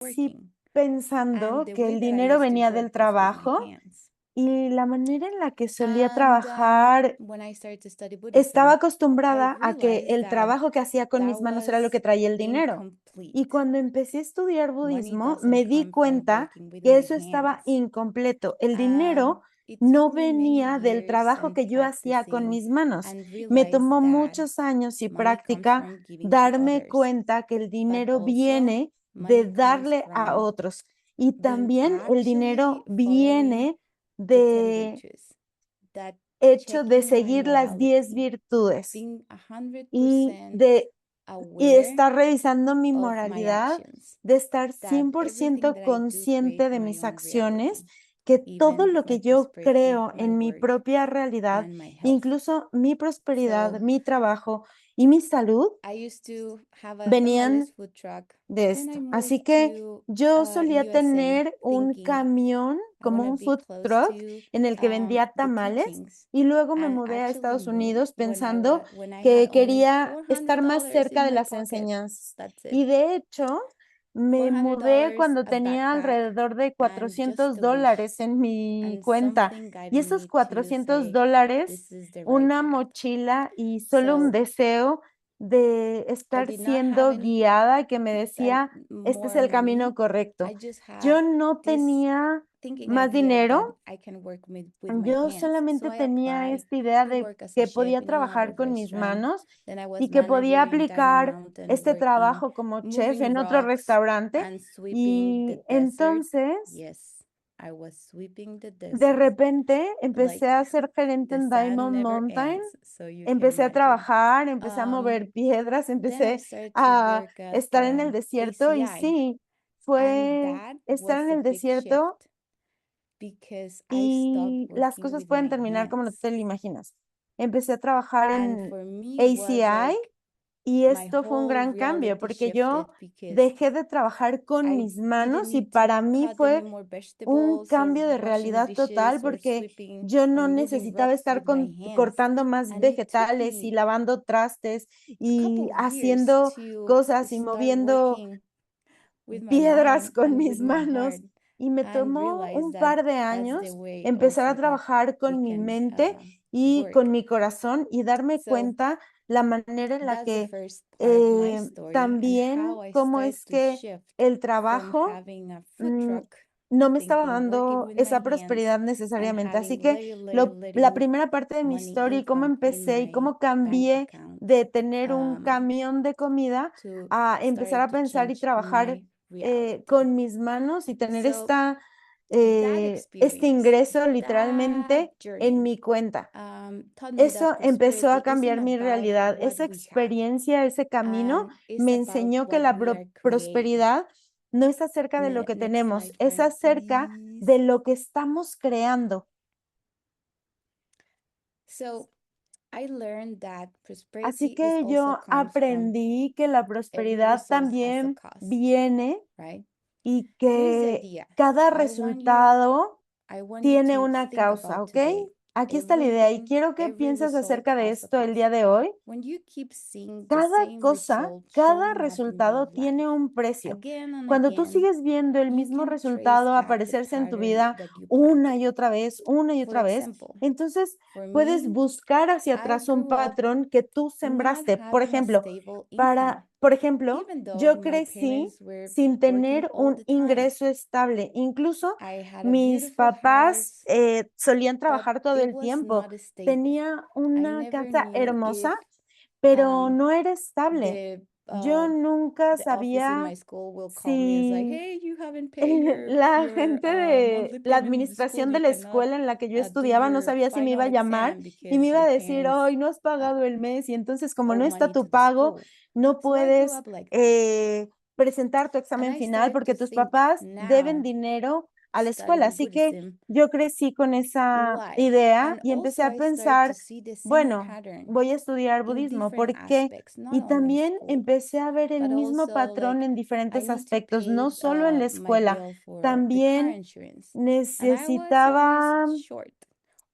crecí working, and pensando the que way el that I dinero used to venía del work was with my trabajo hands. y la manera en la que solía And trabajar when I started to study estaba Buddhism, I acostumbrada a que realized el that trabajo que hacía con that mis manos era lo que was traía el dinero. Y incomplete. cuando empecé a estudiar Money budismo, doesn't me di come from cuenta working with que my eso estaba hands. incompleto. El And dinero it took no me many venía del years trabajo and que yo hacía con practicing mis manos. and Me realized tomó that muchos años y money comes práctica from giving to darme others, cuenta que el but dinero also viene de money comes darle a from otros. Y también el dinero actually following viene the 10 de virtues, that hecho de checking your seguir las 10 morality, virtudes being y 100% aware estar revisando mi of my moralidad, actions, de estar that everything 100% that I do consciente create de my mis own acciones, reality, que todo even lo que my yo prosperity, creo my en mi work, propia realidad, and my health. incluso mi prosperidad, So mi trabajo y mi salud, I used to have a venían tamales food truck. de Then I esto. Así moved que to yo solía USA tener un thinking camión I want como to un be food close truck to en el que vendía the tamales teachings. y luego me And mudé a actually Estados moved Unidos pensando when I had que only quería estar más $400 cerca in de my las pocket. enseñanzas. That's it. Y de hecho, me mudé $400, cuando a tenía backpack, alrededor de and just $400 a wish. en mi And cuenta. something Y guided esos me to $400, say, this is the right una path. mochila y solo un So deseo de I estar did not have siendo any guiada que me decía, este es more el camino money. I correcto. just Yo had no this tenía thinking más idea that dinero, I can work with my yo hands. So solamente I tenía applied esta idea to de work as a que chef podía in another trabajar con mis restaurant. manos Then I was y que podía managing Dining aplicar Mountain, este working, trabajo como chef moving en otro rocks, restaurante. and sweeping the Y desert. entonces, Yes, I was sweeping the de desert. repente, Like empecé a ser gerente the en sun Diamond never Mountain. ends, so you can Empecé a imagine. trabajar, empecé a mover piedras, Then I empecé started to a work at estar en el desierto y ACI, sí, and fue that estar en was a el big desierto shift because I stopped y las working cosas with pueden my terminar como no hands. te lo imaginas. Empecé a trabajar And en for me, was ACI like y my esto fue un whole gran cambio reality porque yo shifted because dejé de trabajar con I mis didn't manos y need para to mí cut fue any more un vegetables or cambio de washing realidad total dishes or porque sweeping yo or no moving necesitaba rocks estar with my hands. cortando más And it took vegetales y me lavando trastes a couple y of years haciendo to cosas y start moviendo working with my piedras mind con and with mis my manos heart, y me and tomó realize un that par de that's the años way empezar a also that trabajar we con mi can mente y work. con mi corazón y darme So cuenta la manera en la that's the que first part of my story and también how I cómo started es to que shift el from trabajo having a food mm, truck, no me estaba thinking working dando with my esa hands prosperidad and necesariamente. Así having que la little primera parte de mi money historia y cómo income in empecé y my cómo bank cambié account, de tener un um, camión de comida to a empezar start a to pensar y change trabajar my reality. con mis manos y tener So that este experience, ingreso that literalmente en journey, mi cuenta. taught me that Eso empezó a prosperity isn't cambiar mi about realidad. what Esa we have, experiencia, ese camino and it's me about enseñó que what la we are creating. prosperidad no es acerca de lo que Next tenemos, slide, es friend, acerca please. de lo que estamos creando. So I learned that Así prosperity is que also yo comes from aprendí que la every prosperidad result has a también cost, viene right? y Here's the que idea. cada I want you resultado I want you tiene to una think causa, about ¿ok? today. Aquí está la idea y quiero que Every pienses result acerca de has a esto el cost. día de hoy. When you keep seeing the Cada same cosa, result cada showing up in your resultado life tiene un precio. again and Cuando tú again, sigues viendo el you mismo can trace resultado back the aparecerse en tu pattern vida that you una planted. y otra vez, una y For otra vez, example, entonces for puedes me, buscar hacia I atrás un grew up patrón que tú not sembraste. having a stable income, Por ejemplo, even though yo my crecí parents were sin working tener all un the time. ingreso estable. Incluso I had a mis beautiful papás house, solían but trabajar todo it el was tiempo. not stable. Tenía I una never casa knew if hermosa, pero um, no era estable. the Yo uh, nunca the office in my sabía school will call me as like, si hey, you haven't paid your la your gente monthly de la payment of the school. administración de You la cannot escuela en la que yo do estudiaba no your sabía si me iba final a llamar exam y me because iba your a decir, parents hoy no has uh, pagado el mes y entonces como owe no está money to tu the pago, school. no So I grew puedes up like that, presentar tu and examen I final started to porque tus think papás deben now, dinero a la escuela. studying Así que Buddhism, yo crecí con esa why? idea And y empecé also a I started to pensar, see the same bueno, pattern voy a estudiar in budismo. different ¿Por qué? aspects, not Y only in también school, empecé a ver el but mismo also patrón like en I diferentes need to aspectos, pay no solo en la my escuela, bill for the car también insurance, and I was always necesitaba short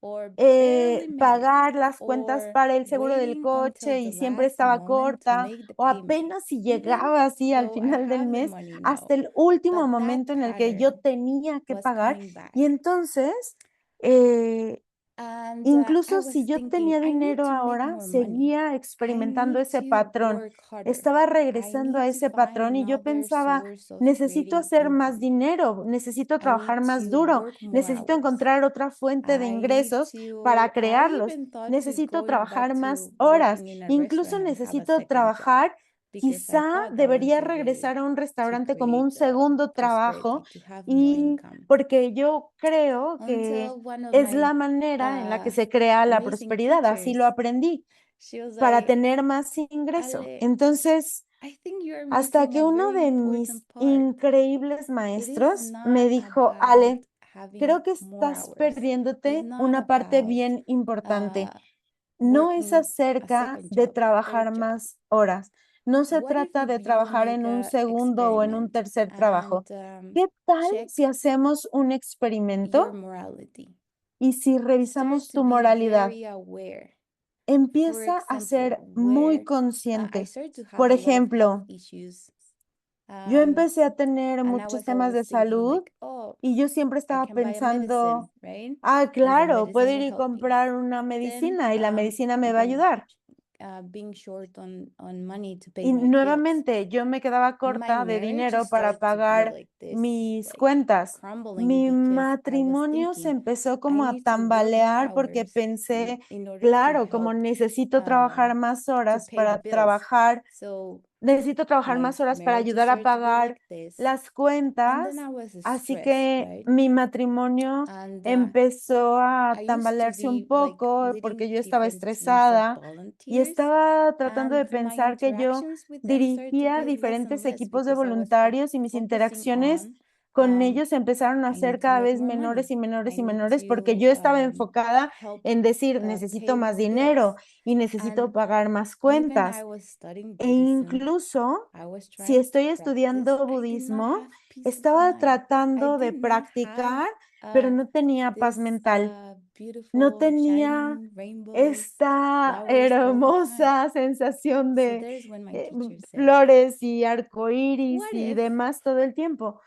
or barely made it, pagar las cuentas or para el seguro del waiting until coche the y siempre last estaba moment to corta make the o payment, apenas si even llegaba así al though I final del have the mes money hasta now. el último But that momento en el que yo pattern tenía que was pagar. coming back. Y entonces, eh, And I incluso was si yo thinking, tenía I need dinero to make ahora, more money. seguía I experimentando need ese to patrón. work harder. Estaba I regresando a need to ese patrón find y yo another pensaba, source of necesito creating hacer más income. dinero, necesito I need trabajar más to duro, work more necesito hours. encontrar otra fuente de I need ingresos to, para I crearlos, even thought to necesito going back trabajar to más horas, working in a incluso restaurant and have a necesito second job trabajar, because I quizá thought that was debería the way regresar a un to restaurante como create un segundo prosperity, trabajo to have more y income. porque yo creo que Until one of es my la manera en la que uh, se crea la amazing prosperidad, así lo teachers, aprendí, she was para like, tener más ingreso. Ale, Entonces, I think you're hasta missing que a uno very de important mis part. increíbles It is maestros not me dijo, about Ale, having creo que more estás hours. It's perdiéndote not una parte about bien importante. uh, No es working a acerca second de job, a trabajar third job. más horas. No se What if trata de you trabajar make en un a segundo o en un experiment tercer trabajo. and ¿Qué tal check si hacemos un your experimento morality? y si Start revisamos to tu be moralidad? very aware. For Empieza a example, ser muy where I consciente. started to have Por a lot of health ejemplo, issues, yo empecé a tener and I muchos was temas de always thinking salud like, oh, y yo siempre I estaba can buy a medicine, pensando, right? ah, And the claro, puedo medicine ir will y help me. comprar una Then medicina y la medicina me va a being ayudar. being short on money to pay Y my bills, nuevamente yo me quedaba my corta de marriage dinero para started to be pagar like this, mis like cuentas. crumbling Mi because I was matrimonio se thinking empezó I como a need to work more tambalear porque hours pensé, in order to claro, como help necesito trabajar más to horas pay the para bills. trabajar, So necesito trabajar my más horas para marriage ayudar a started to be pagar like this, las and then cuentas. I was Así stressed, que right? mi matrimonio And empezó a I used to tambalearse un be like poco porque leading yo estaba different teams of estresada y volunteers, estaba tratando de and my pensar que yo interactions with them started to dirigía be less and diferentes less equipos de because I was voluntarios y mis focusing interacciones on con ellos empezaron a I ser need to cada make vez more menores y money. menores I y need menores porque to yo estaba enfocada help en decir, pay necesito más more bills. dinero y necesito And pagar más even I cuentas. was studying E Buddhism. incluso, I was si trying to estoy practice. estudiando I did not budismo, have peace of estaba mind. I tratando de did not have practicar, pero no tenía paz this mental. No beautiful tenía shining rainbows, esta flowers all the time. hermosa sensación So de there's when my teacher said, flores y arcoíris "What y if demás todo el tiempo.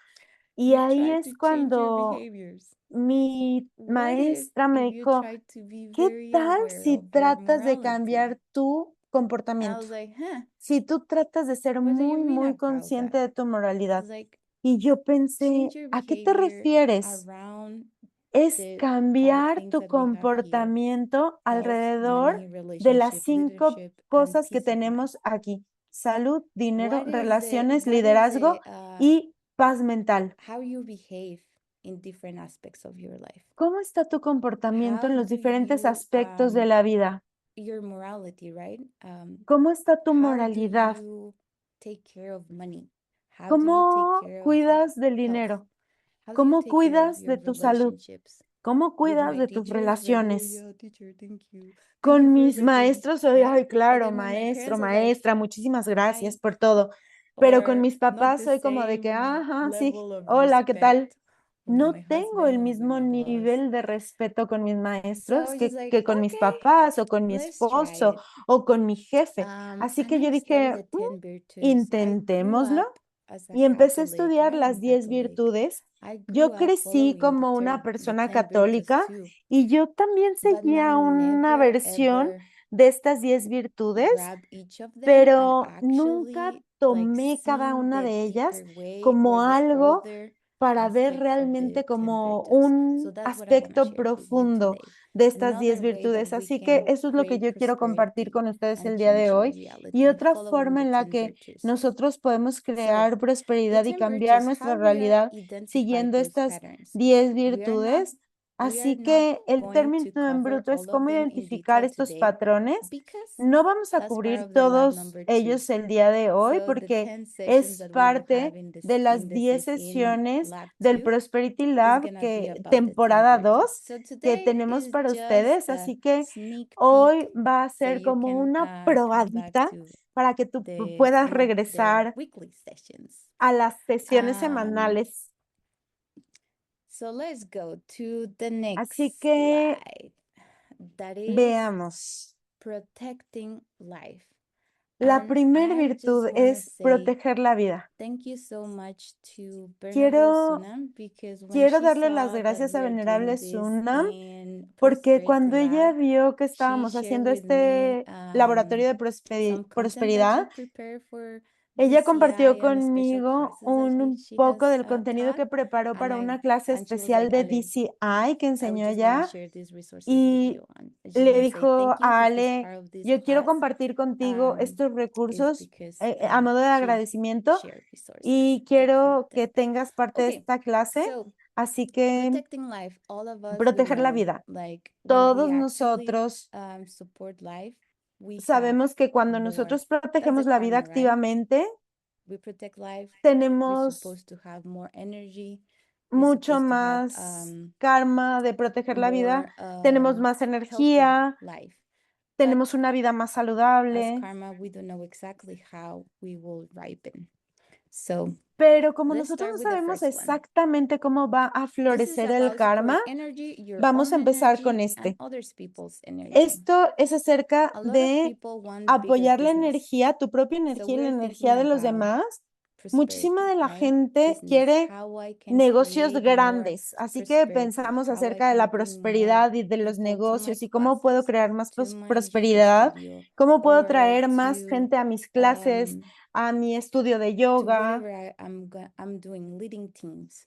Y you ahí try to es change your cuando behaviors? mi What maestra me if you dijo, try to be ¿qué very tal aware si of your tratas de morality?" cambiar tu I comportamiento? was like, huh, Si tú tratas de ser what do you muy, mean muy about consciente that? de tu I moralidad. was like, Y yo pensé, change your ¿a qué te behavior refieres? around Es the five cambiar things tu that we have here: comportamiento health, alrededor money, de las relationship, 5 leadership, and cosas que peace of mind. tenemos aquí. Salud, dinero, What is relaciones, liderazgo y paz mental. how you behave in different aspects of your life? ¿Cómo está tu comportamiento How en los do diferentes you aspectos de la vida? your morality, right? ¿Cómo está tu How do moralidad? you take care of money? How do you take ¿Cómo care of cuidas del health? dinero? How do you ¿Cómo take care of cuidas your de tu salud? relationships? ¿Cómo With cuidas my de tus teachers, like, oh relaciones? yeah, teacher, thank you. Thank you Con for mis everything, maestros soy, right? ay, But claro, then with my maestro, parents, I was like, maestra, muchísimas gracias hi, por todo. Pero con or mis not papás the soy como de que, same ajá, sí, level of hola, ¿qué tal? respect with No my tengo el husband or with mismo my boss. nivel de respeto con mis So I maestros was just like, que con mis okay, papás o con mi let's try esposo it. o con mi jefe. Así And que yo I studied dije, the 10 virtues. I grew intentémoslo. up as a Y empecé a Catholic, estudiar I am las 10 Catholic. virtudes. I Yo grew up crecí following como una the persona 10 virtues católica too, y yo también but seguía I una never versión ever de estas 10 virtudes, grab each of them and pero nunca actually like tomé cada seeing una the de ellas deeper way como or the algo older para ver aspects of the realmente 10 como virtues. So un that's what I want to aspecto share with you profundo today. de estas 10 Another way that virtudes. we Así que can eso es lo que create yo quiero compartir prosperity con ustedes and el día de change your hoy. reality Y otra following forma the en la 10 que virtues. nosotros podemos So, crear the prosperidad y 10 cambiar virtues, nuestra how we are realidad identify siguiendo those estas patterns. 10 We are virtudes. not Así que el going término to en cover bruto es all of cómo them in identificar detail estos today patrones. because No vamos a that's part cubrir of the lab todos number 2. ellos el día de hoy So the porque 10 sessions es that we will have parte in this de las 10 in sesiones lab del 2 Prosperity is Lab gonna be que about the 10 temporada virtues. 2 So que today tenemos is para just ustedes. a Así que sneak hoy peek va a so ser you como can una come back probadita to para que tú the puedas regresar weekly sessions. a las sesiones Um, semanales. so let's go to the next Así que slide. that is veamos. protecting life. La And primer I virtud just wanna es say proteger la vida. thank you so much to Venerable Quiero, Sunam, because when quiero she darle las saw that gracias a we are doing Venerable this Sunam in porque Prosperity cuando ella Lab, vio que she estábamos shared haciendo with me este laboratorio de some content that prosperidad, she prepared for ella compartió DCI and special conmigo classes that un she poco has del contenido que taught. preparó para And una clase she was especial like, de Ale, DCI que I enseñó just want to ella share these resources with y you. And I just le want to say dijo thank you a because Ale, part of this yo quiero class compartir contigo estos is recursos because a modo de she agradecimiento shared resources, y the quiero que content. tengas parte de Okay, esta clase. so Así que protecting life, all of us, we proteger la know, vida. like when we Todos actually nosotros support life, we have sabemos que cuando more. nosotros That's the protegemos la vida karma, right? activamente, We protect life, we're tenemos supposed to have more energy, we're mucho supposed to have más karma de proteger la vida, more tenemos más healthy energía, life. But tenemos una vida más as saludable. karma, we don't know exactly how we will ripen. So Pero como let's nosotros start no with the sabemos first one. exactamente cómo va a This is florecer el about karma, supporting energy, your vamos a own empezar con energy, and este. others people's energy. Esto es acerca A lot of de people want bigger apoyar la business. energía, tu propia So energía y la we're energía thinking de los about demás. Muchísima prosperity, de la right? gente Business, quiere how I can negocios create more grandes, así que prosperity, pensamos how I acerca de can la bring more prosperidad y de los people to my negocios y cómo puedo classes, crear más to my yoga prosperidad, studio, cómo puedo or traer más to gente a mis clases, a mi estudio de to yoga. wherever I'm doing leading teams.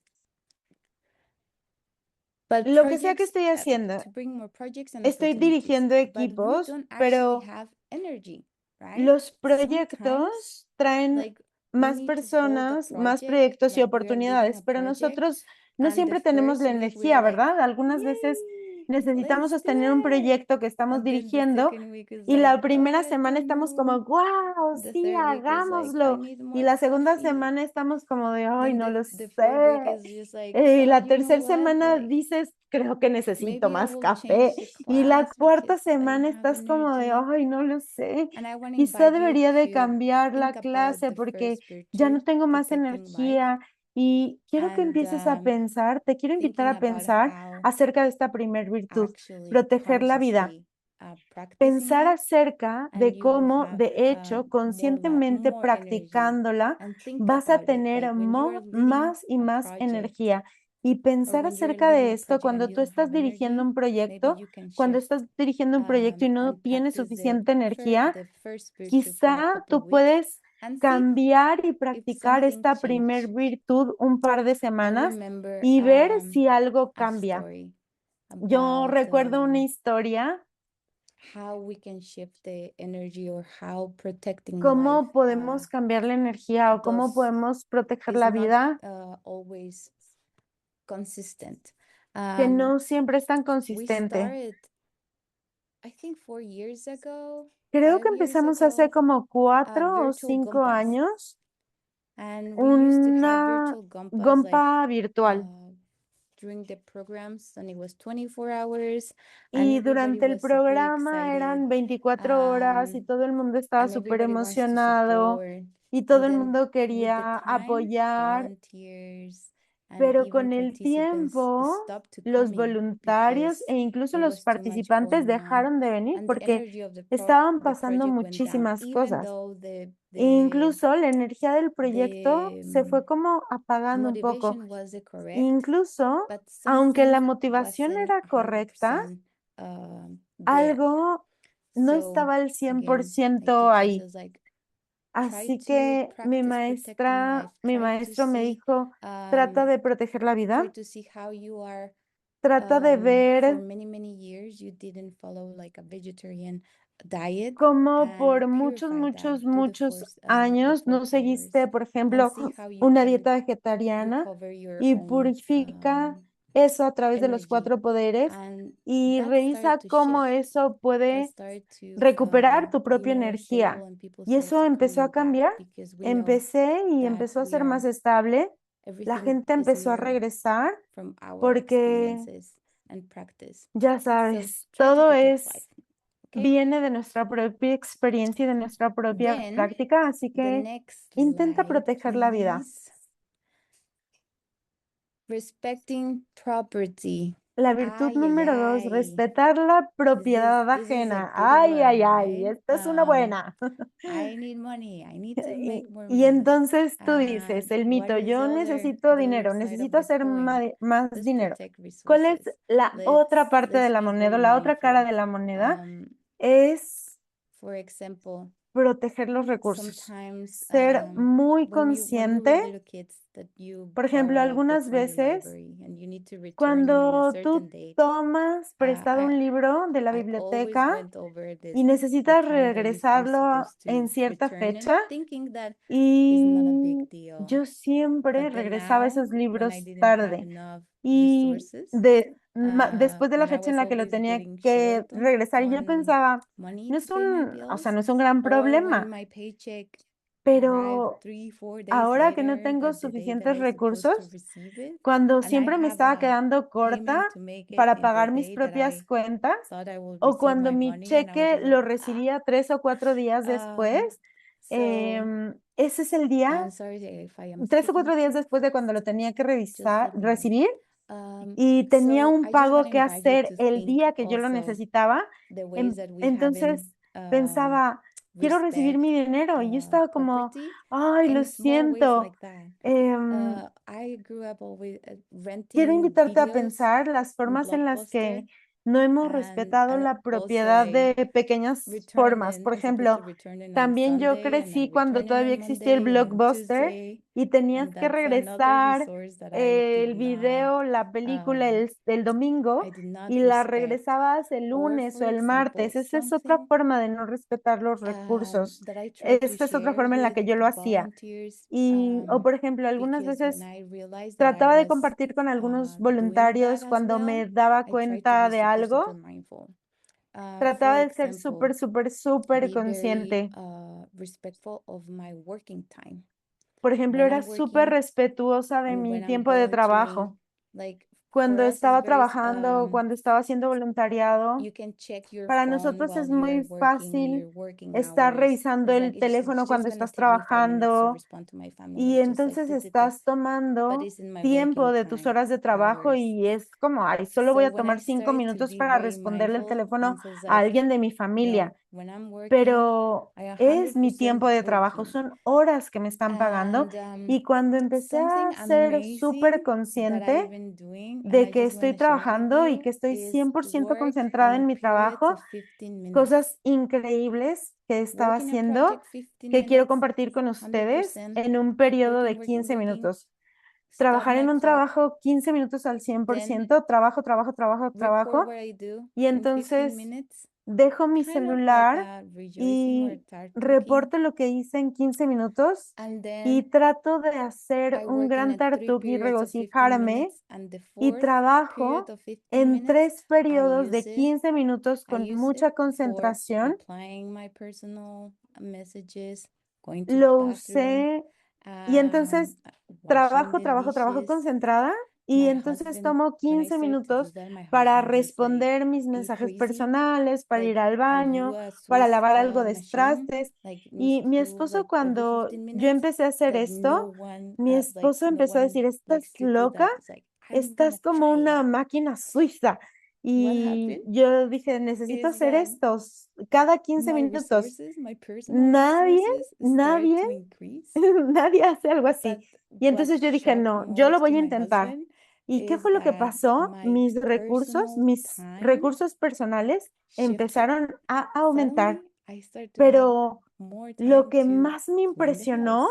But Lo que sea que projects, estoy haciendo, to bring more projects and estoy opportunities. dirigiendo But we equipos, don't actually pero have energy, right? los Sometimes, proyectos traen like, we más need to hold a personas, más project, proyectos y like we are leading a oportunidades, pero project, nosotros no and the siempre tenemos first la week we energía, are like, ¿verdad? Algunas veces yay, necesitamos let's do sostener un it. proyecto que estamos And then the dirigiendo second week is y like, la oh, primera I semana don't estamos know. como, wow, The sí, third week is like, I hagámoslo. need Y more la segunda coffee. semana estamos como de, ay, Then no lo the fourth week sé. is just like, Y oh, la you know tercera what? semana Like, dices, creo que necesito maybe I más will café. change the Y la class cuarta because I semana don't have estás como de, energy. ay, no lo sé. And I want to Quizá invite you debería de to cambiar la think about clase the porque first ya virtue, no tengo más protecting life, energía. Y quiero que and empieces a pensar, te quiero invitar thinking a about pensar how acerca de esta primer virtud, actually proteger la vida. consciously practicing Pensar it, acerca and de you will cómo, have de hecho, conscientemente more energy. practicándola, And think vas a about it, tener like when you are leading más y a más project, energía. Y or pensar when you're acerca leading de a esto project and cuando you tú don't have estás dirigiendo energy, un maybe proyecto, you can cuando shift estás dirigiendo un proyecto y no and tienes practice suficiente energía, the first virtue for a quizá couple tú weeks puedes and see cambiar y if practicar something esta primer changed. virtud un par de I semanas remember y ver si algo a cambia. story Yo about recuerdo una historia, how we can shift the energy or how protecting life cómo podemos cambiar la energía o cómo podemos proteger is la not vida, always consistent. que no siempre es tan We consistente. started, I think 4 years ago, Creo 5 que years empezamos hace ago, como 4 o virtual 5 gompas. años And we used to have una virtual gompas like gompa virtual. during the programs, and it was 24 hours, and Y everybody durante el was super programa eran excited, 24 horas y todo el mundo estaba and súper everybody wants to emocionado support. y todo And el then mundo with the quería time, apoyar, volunteers and pero even con el participants tiempo stopped to los coming voluntarios because e incluso there los was too much participantes going on, dejaron de venir and the porque energy of the estaban the pasando project went down, muchísimas even cosas. though E incluso la energía del proyecto the se fue como apagando un poco. motivation was the correct, Incluso, but aunque la something motivación wasn't era correcta, 100% there. algo no So estaba al again, my 100% teacher ahí. says like, try Así to que practice protecting life, mi try to maestro me see, dijo, trata de proteger la try vida, to see how you are. trata de For ver many years you didn't follow like a vegetarian diet, cómo por and muchos, purify that, muchos the años 4 no seguiste, powers, por and ejemplo, see how you una can dieta vegetariana recover your y own purifica eso a través de los energy. 4 poderes And y that started revisa to cómo shift. eso That puede started to recuperar tu be propia more stable, energía. and people Y started eso to empezó a coming back cambiar. because we know Empecé y that empezó a we ser más are estable. La everything gente is empezó a mirrored regresar from our porque, experiences and practice. ya So sabes, try to todo protect life. Okay. viene de nuestra propia experiencia y de nuestra propia Then práctica, así the que next intenta slide, proteger la vida. please. Respecting property. La virtud Ay, ay, número 2, ay. respetar la propiedad This is a ajena. good Ay, ay, one, ay, right? esta es una buena. I need money. I need to make more Y money. entonces tú dices, el What mito, is yo necesito the other dinero, side of necesito the hacer coin? más Let's dinero. protect ¿Cuál es resources. la otra parte de Let's la be moneda, very la otra cara mindful. de la moneda? Um, Es for example, proteger los recursos. sometimes Ser muy when we were consciente. little kids that you Por ejemplo, borrow a book algunas from the veces library and you need to return it in a cuando certain tú date. tomas prestado I un libro de la I always biblioteca went over y the necesitas time that you are regresarlo supposed en to cierta return it, fecha, thinking that is not a big y deal. yo siempre But then regresaba now, esos when I libros didn't have tarde. enough Y resources, después de la when I fecha en was la que lo always tenía getting que short regresar, y yo on pensaba, money no to es pay my o sea, bills, no es un gran or when problema, my paycheck arrived pero 3, 4 days ahora que no later tengo at the day that suficientes I supposed to recursos, receive it, cuando and I siempre me have estaba a quedando corta payment to make it para in the pagar mis day that propias I cuentas, thought I would o receive cuando my mi money, and I was cheque just like, lo recibía 3 o 4 días después, so ese es el día, I'm sorry if I am 3 o 4 días speaking too después de cuando lo fast. tenía que Just let me know. recibir, y tenía So un I just want pago to que invite you hacer to el think día que yo lo also necesitaba. the ways that we haven't Entonces pensaba, quiero recibir respect mi dinero. Y yo estaba como, property ay, lo in small ways siento. like that. Em, I grew up always Quiero renting invitarte a videos pensar las in formas en las Blockbuster, que no hemos and respetado la also propiedad I de pequeñas return formas. in. Por I supposed to ejemplo, return in on también yo Sunday, and I crecí cuando return in todavía on existía el Monday and on Blockbuster Tuesday, y tenías and que that's another regresar resource that I did el not video, la película um el domingo, I did not y la respect. regresabas el Or lunes for o el example, martes. Esa es otra something forma de no respetar los recursos. that I try to Esta es otra share forma en la with que yo lo hacía. volunteers, O por ejemplo, algunas because when veces I realized that I trataba de was compartir con algunos doing that voluntarios as cuando well, me daba I try to cuenta be de super, super algo. mindful. For Trataba de ser example, súper, súper, súper be very consciente. respectful of my working time. Por ejemplo, When era I'm súper working respetuosa de and mi when I'm tiempo de volunteering, trabajo. like Cuando for us is estaba very trabajando, cuando estaba haciendo voluntariado, you can check your para phone nosotros while es you are muy working in fácil your working estar hours. revisando It's el like it's teléfono just cuando gonna estás take me 5 minutes to trabajando, respond to my y family, just like entonces estás but tomando it's in my tiempo working de tus time horas de trabajo hours. y es como, ay, solo voy So a when I tomar cinco started to minutos be para very responderle el mindful teléfono and says a like, alguien de mi familia, no, when I'm working, pero I es mi 100% tiempo de trabajo, working. son horas que me están pagando. And Y cuando empecé something a ser súper amazing that I've consciente been doing, and de I que just want estoy to share with trabajando y you, que estoy is 100% work concentrada in en a mi periods trabajo, of 15 minutes. cosas increíbles que estaba Work in a haciendo project 15 que quiero minutes, compartir con ustedes 100%, en un periodo working, de working, 15 working, minutos. stop Trabajar my en un clock, trabajo 15 minutos al cien por then ciento, trabajo, trabajo, trabajo, record trabajo, what I do y in 15 entonces minutes, dejo mi kind of like celular a rejoicing or y tartuking. reporto lo que hice en 15 minutos And y then trato de hacer I un work in gran a 3 tartuk y periods of 15 regocijarme, minutes, and the y fourth period trabajo of 15 en minutes, 3 periodos de 15 minutos I con use it mucha for concentración. replying my personal messages, going to the Lo bathroom, usé y entonces washing trabajo, the trabajo, trabajo dishes. concentrada, y My entonces husband, tomo when I 15 started to do minutos that, my para husband was like, responder mis "Are you mensajes crazy? personales, para ir Like, al are you baño, a para Swiss lavar algo de machine? trastes. Like, needs Y to mi do esposo, like every cuando 15 yo minutes? empecé a hacer Like, esto, like no empezó a one decir, likes estás to do loca, that. It's like, I'm gonna estás como try it. una máquina suiza. What Y happened yo dije, necesito is hacer that esto cada 15 my minutos. resources, my personal Nadie, resources started nadie, to increase. nadie hace algo But así. Y what entonces yo dije, shocked no, yo lo most to voy a my intentar. husband ¿Y qué is fue lo que that pasó? my personal Mis time recursos personales shifted. empezaron a aumentar, Suddenly, I started to have pero more lo time que to más me clean the impresionó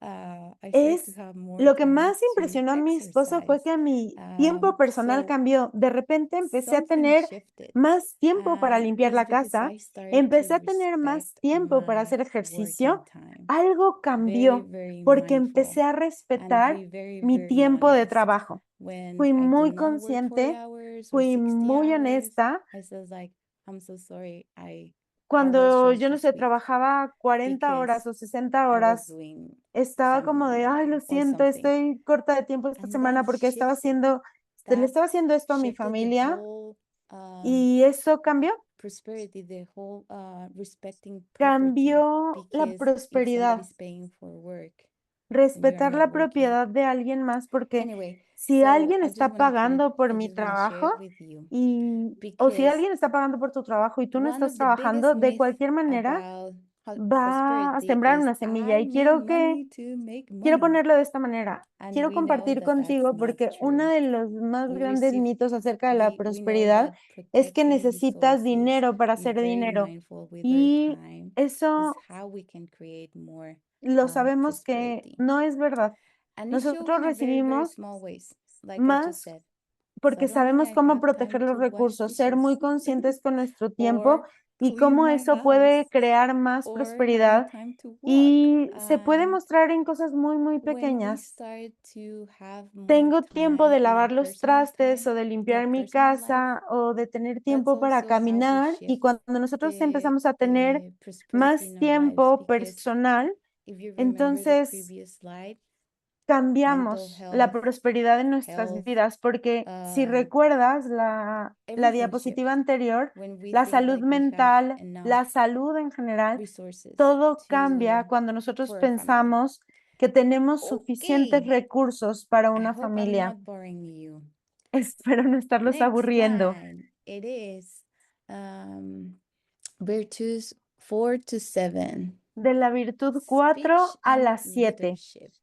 house. I started to have more lo que time más to impresionó a mi esposo fue exercise. que mi tiempo personal So cambió. De repente empecé a something tener shifted. más tiempo para And limpiar it's la because casa, I started empecé to a tener más respect tiempo para my hacer working ejercicio. time. Algo Very, cambió very porque mindful empecé a and respetar be very, mi very tiempo de honest. trabajo. When Fui I do muy not work 40 consciente, hours or fui 60 muy hours, honesta. I says like, I'm so sorry, I was Cuando short yo no this sé, week trabajaba 40 because horas o 60 I was horas, doing estaba como de, family ay, lo or siento, something. estoy corta de tiempo esta And that semana porque le that estaba haciendo esto a mi shifted the familia, whole y eso cambió, prosperity, the whole respecting property, cambió la because if prosperidad. somebody's paying for work, you're respetar not la working. propiedad de alguien más, porque Anyway, si so alguien I just está wanted to, pagando por I mi just want to share trabajo it with you o si because alguien está pagando por tu trabajo y tú no one estás of the biggest trabajando, de myths cualquier manera about va a prosperity sembrar is una semilla. I Y need money to make quiero money. ponerlo de esta manera. And Quiero we know compartir that that's contigo not porque uno true. de los más We grandes receive, mitos acerca de la we know prosperidad that es que protecting necesitas resources, dinero para be hacer very dinero. mindful with our Y time, is eso how we can create more lo sabemos que prosperity. no es verdad. And it shows Nosotros in a very, very recibimos small ways, like I just más said. porque Suddenly sabemos I cómo have time proteger los to wash recursos, ser dishes muy conscientes con nuestro tiempo or y clean cómo my eso puede house crear más or having prosperidad time to walk. y se puede And mostrar en cosas muy, muy when we pequeñas. start to have more Tengo tiempo time de in our lavar los personal trastes time, o de the limpiar mi personal life, casa o de tener that's tiempo para also how we caminar. Y shift cuando nosotros empezamos a tener the prosperity más in our lives. tiempo Because personal, if you remember the entonces previous slide, mental cambiamos la health, prosperidad en nuestras health, vidas, porque si recuerdas la everything diapositiva shift anterior, when we la think salud like we have mental, enough la salud en general, resources todo to cambia cuando nosotros for a family. pensamos que tenemos suficientes Okay, recursos para I una hope I'm familia. not boring you. Espero no estarlos Next aburriendo. slide. It is virtues 4 to 7. De la virtud 4 Speech a la and 7. leadership.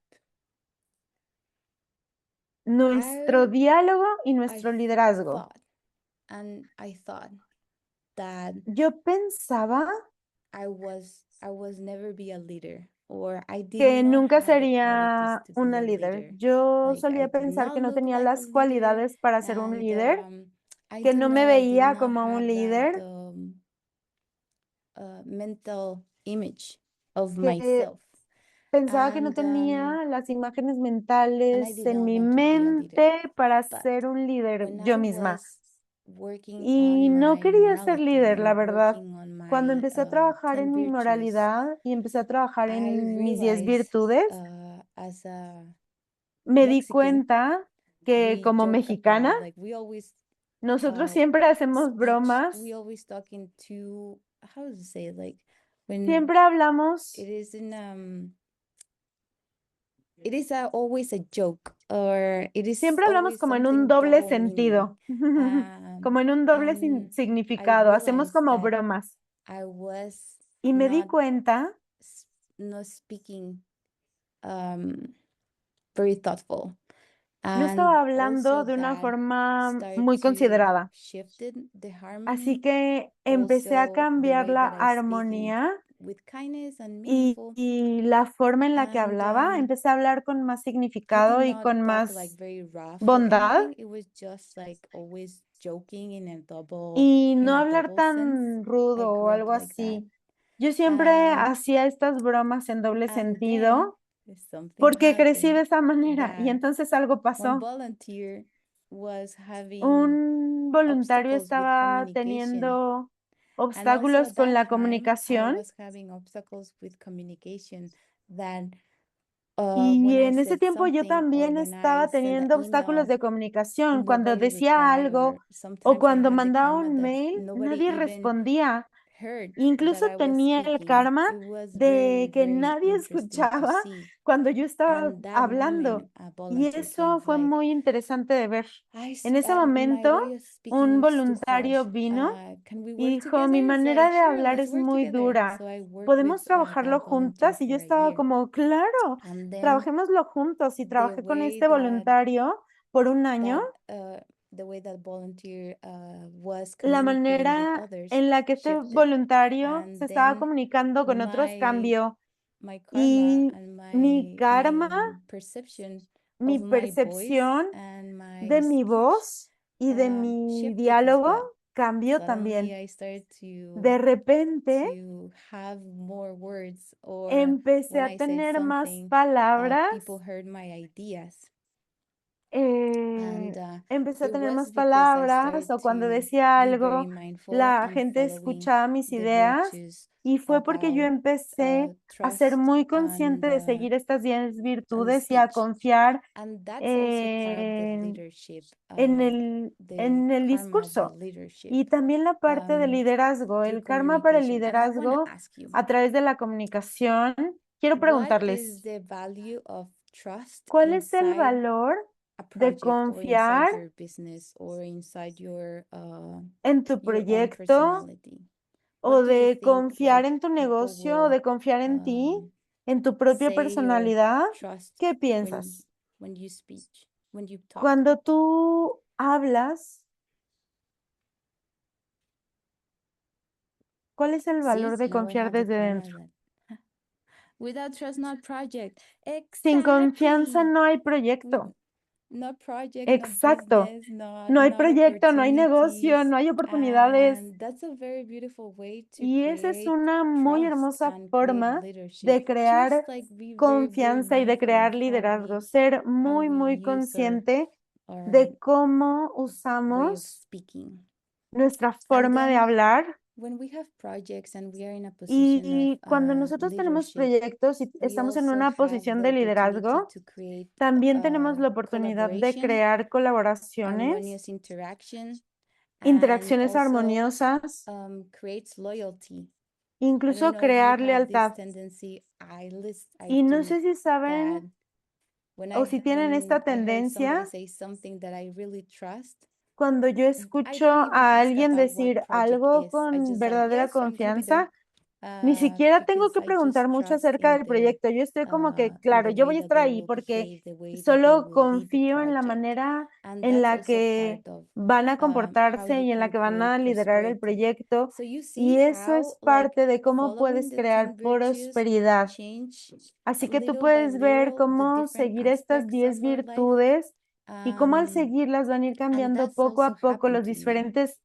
Nuestro diálogo y nuestro liderazgo. I thought that Yo pensaba I was never be a leader, or I did que not nunca have the qualities sería to be una a líder. leader. Yo Like I solía did pensar not que no look tenía like a las leader, cualidades para ser un and líder, I que do no me know I did veía not como un have líder, mental image of que myself. pensaba que no And tenía las imágenes I mentales did en not mi want to be a leader. mente para But ser un líder when yo I misma. was working Y on no my quería ser morality líder, la and verdad. working on Cuando my empecé a trabajar 10 en mi virtues, moralidad y empecé a trabajar I en mis 10 realized virtudes, as a me di Mexican, cuenta que we como joke mexicana, about, like we always nosotros siempre hacemos bromas, we always talk into, how to say it, like when siempre hablamos, it is in it is always a joke, or it is siempre hablamos always como en un something doble double meaning. sentido, como en un doble And I significado, hacemos realized como that bromas. I was Y me di cuenta not speaking very thoughtful. no And estaba also hablando de una that forma started muy to considerada. shifted the Así harmony, que empecé a also the cambiar way la that I speaking armonía with kindness and y, meaningful. y la forma en la que And hablaba. Empecé a hablar con más I did significado y not con talk like más very rough or bondad. anything. It was just like always joking Y in no a hablar double sense. tan I rudo o grew up algo like that. así. Yo siempre And hacía estas bromas en doble and then sentido something porque crecí de happened esa manera y that entonces algo one pasó. volunteer was having Un voluntario obstacles with estaba communication. teniendo And also obstáculos at con that la time, I comunicación was having obstacles with communication that y when I en ese said tiempo yo something or también when I estaba sent an teniendo obstáculos email, de comunicación. Cuando nobody decía replied, algo or o sometimes I cuando had the mandaba karma un that mail, nobody nadie even respondía. heard that Incluso I was tenía el speaking. karma It was very, de que very nadie interesting to escuchaba see. cuando yo estaba And that moment, hablando. a Y volunteer eso gave fue like, muy interesante de ver. En ese my momento, way of speaking un is too voluntario harsh. vino Can we y work dijo, mi together? It's like, manera de sure, hablar let's es work muy together. dura. So I worked with ¿Podemos trabajarlo that volunteer juntas? Y yo for a estaba year. como, claro, And then trabajémoslo juntos. Y the trabajé con way este that voluntario por un año. volunteer was La communicating with manera others en la que este shifted. voluntario se And estaba then comunicando con otros cambió. my karma Y and mi karma, my perception mi of my voice percepción and my de mi speech voz y de mi shifted as diálogo well. cambió Suddenly también. I started De repente to have more words, or empecé when a I said tener más something, palabras, people heard my ideas. And empecé a it tener was más because I palabras started o cuando to decía be very algo, mindful la in gente following escuchaba mis the ideas virtues y fue porque yo about empecé a ser trust muy consciente and de seguir estas 10 and virtudes y a speech. confiar And that's also part of the en, leadership, the en el karma of the discurso. leadership. Y también la parte del liderazgo, Through el karma para el communication. And I want to liderazgo ask you, a través de la comunicación. quiero what is preguntarles, the value of trust ¿cuál es el inside valor a de project or inside confiar your business or inside en tu your own proyecto personality? o What do you de think confiar like en tu people negocio o will de confiar en ti, en tu propia say or personalidad? trust ¿Qué when piensas? you speak, when you talk? Cuando tú hablas, ¿cuál es el See, valor de now I confiar have the desde karma dentro? that without trust, not project. Sin confianza Exactly. no hay proyecto. No project, no Exacto. business, No hay not proyecto, no hay negocio, opportunities. no hay oportunidades. And that's a very beautiful way to Y esa es create una muy trust hermosa and create forma leadership. de crear Just like be very, very confianza y de mindful of crear liderazgo. Ser how muy, we muy use consciente our de cómo way of usamos speaking. nuestra And forma de then hablar. when we have projects and we are in a position of Y cuando nosotros tenemos leadership, proyectos y we estamos en also una have posición the de opportunity liderazgo, to create también tenemos la oportunidad de collaboration, crear colaboraciones, harmonious interaction, and interacciones also armoniosas, creates loyalty. I don't incluso know if you crear have this lealtad. tendency. I Y no do sé si that saben o si tienen esta when I heard somebody tendencia, say something that I really trust, cuando yo I escucho don't even a ask alguien about what decir project algo is. I con just like, verdadera yes, I'm happy that confianza, ni siquiera tengo because que I preguntar just mucho trust acerca in del proyecto. Yo estoy como que, in claro, the yo way voy a that estar they ahí will porque behave, the way that they solo will lead the confío en la project. manera And en that's la also que part of van a how comportarse you y en la can que van create a liderar el prosperity. proyecto. So you see Y eso how es like parte de cómo following puedes the 10 crear virtues prosperidad. change Así que tú little by puedes ver little the cómo different seguir estas aspects 10 of our life. virtudes y cómo al seguirlas van a ir And cambiando that's poco also a poco happened to me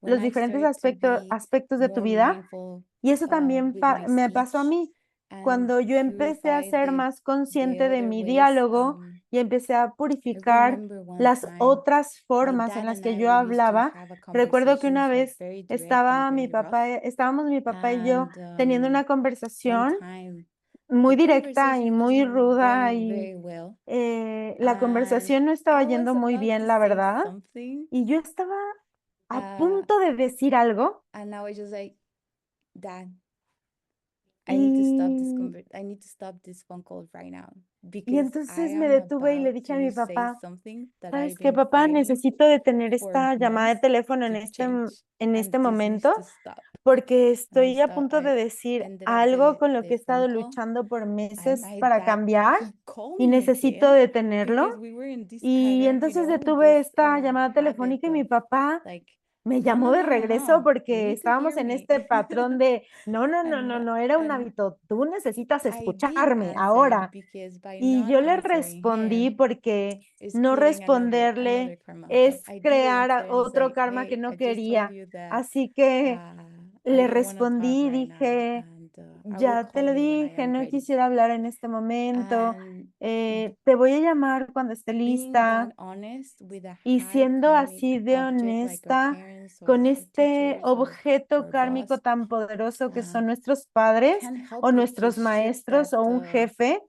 when los I diferentes started to be aspectos de tu more vida. mindful Y eso también with my me pasó a speech mí and cuando yo empecé a purify ser más the consciente de other mi ways. diálogo y empecé a I purificar remember one las time otras my formas en dad las and que I yo we used to hablaba. have a Recuerdo que una conversations like vez very direct and very rough. estábamos mi papá y yo And teniendo una one conversación time muy the directa y conversation muy wasn't ruda going y very well. la And conversación no estaba I was yendo muy about bien, to la say verdad. something, Y yo estaba a uh, punto de decir algo and I was just like, Dad, y, I need to stop this phone call right now y because I entonces me am detuve y le about dije a to mi say papá, something that ¿sabes I've qué, been papá? fighting Necesito detener for esta llamada de months teléfono to change, en and este this needs momento to stop. porque And estoy a punto de I decir ended up algo con lo que the he phone estado call, luchando por and meses my para dad, cambiar he called y me necesito again detenerlo. because we were in this Y pattern, entonces this detuve esta llamada habit telefónica y mi of papá like, me no, llamó no, de no, no, regreso no, you porque need to estábamos hear en me. este patrón de, no, no, no, no, and no, era un and hábito, tú necesitas I did escucharme answer ahora. because by Y not yo le answering respondí him porque is no creating responderle another karma. But es I did crear answer and otro say, karma que hey, no I just told quería. you that Así que I le don't want to talk respondí y right now, dije, and I will ya te call lo you when I dije, am no ready. quisiera hablar en este momento, And te voy a llamar cuando esté being that lista. honest with a Y high siendo karmic así de object like our honesta parents or con our este teachers objeto or kármico boss, tan poderoso que son nuestros can padres o help us to nuestros shift that maestros o un jefe,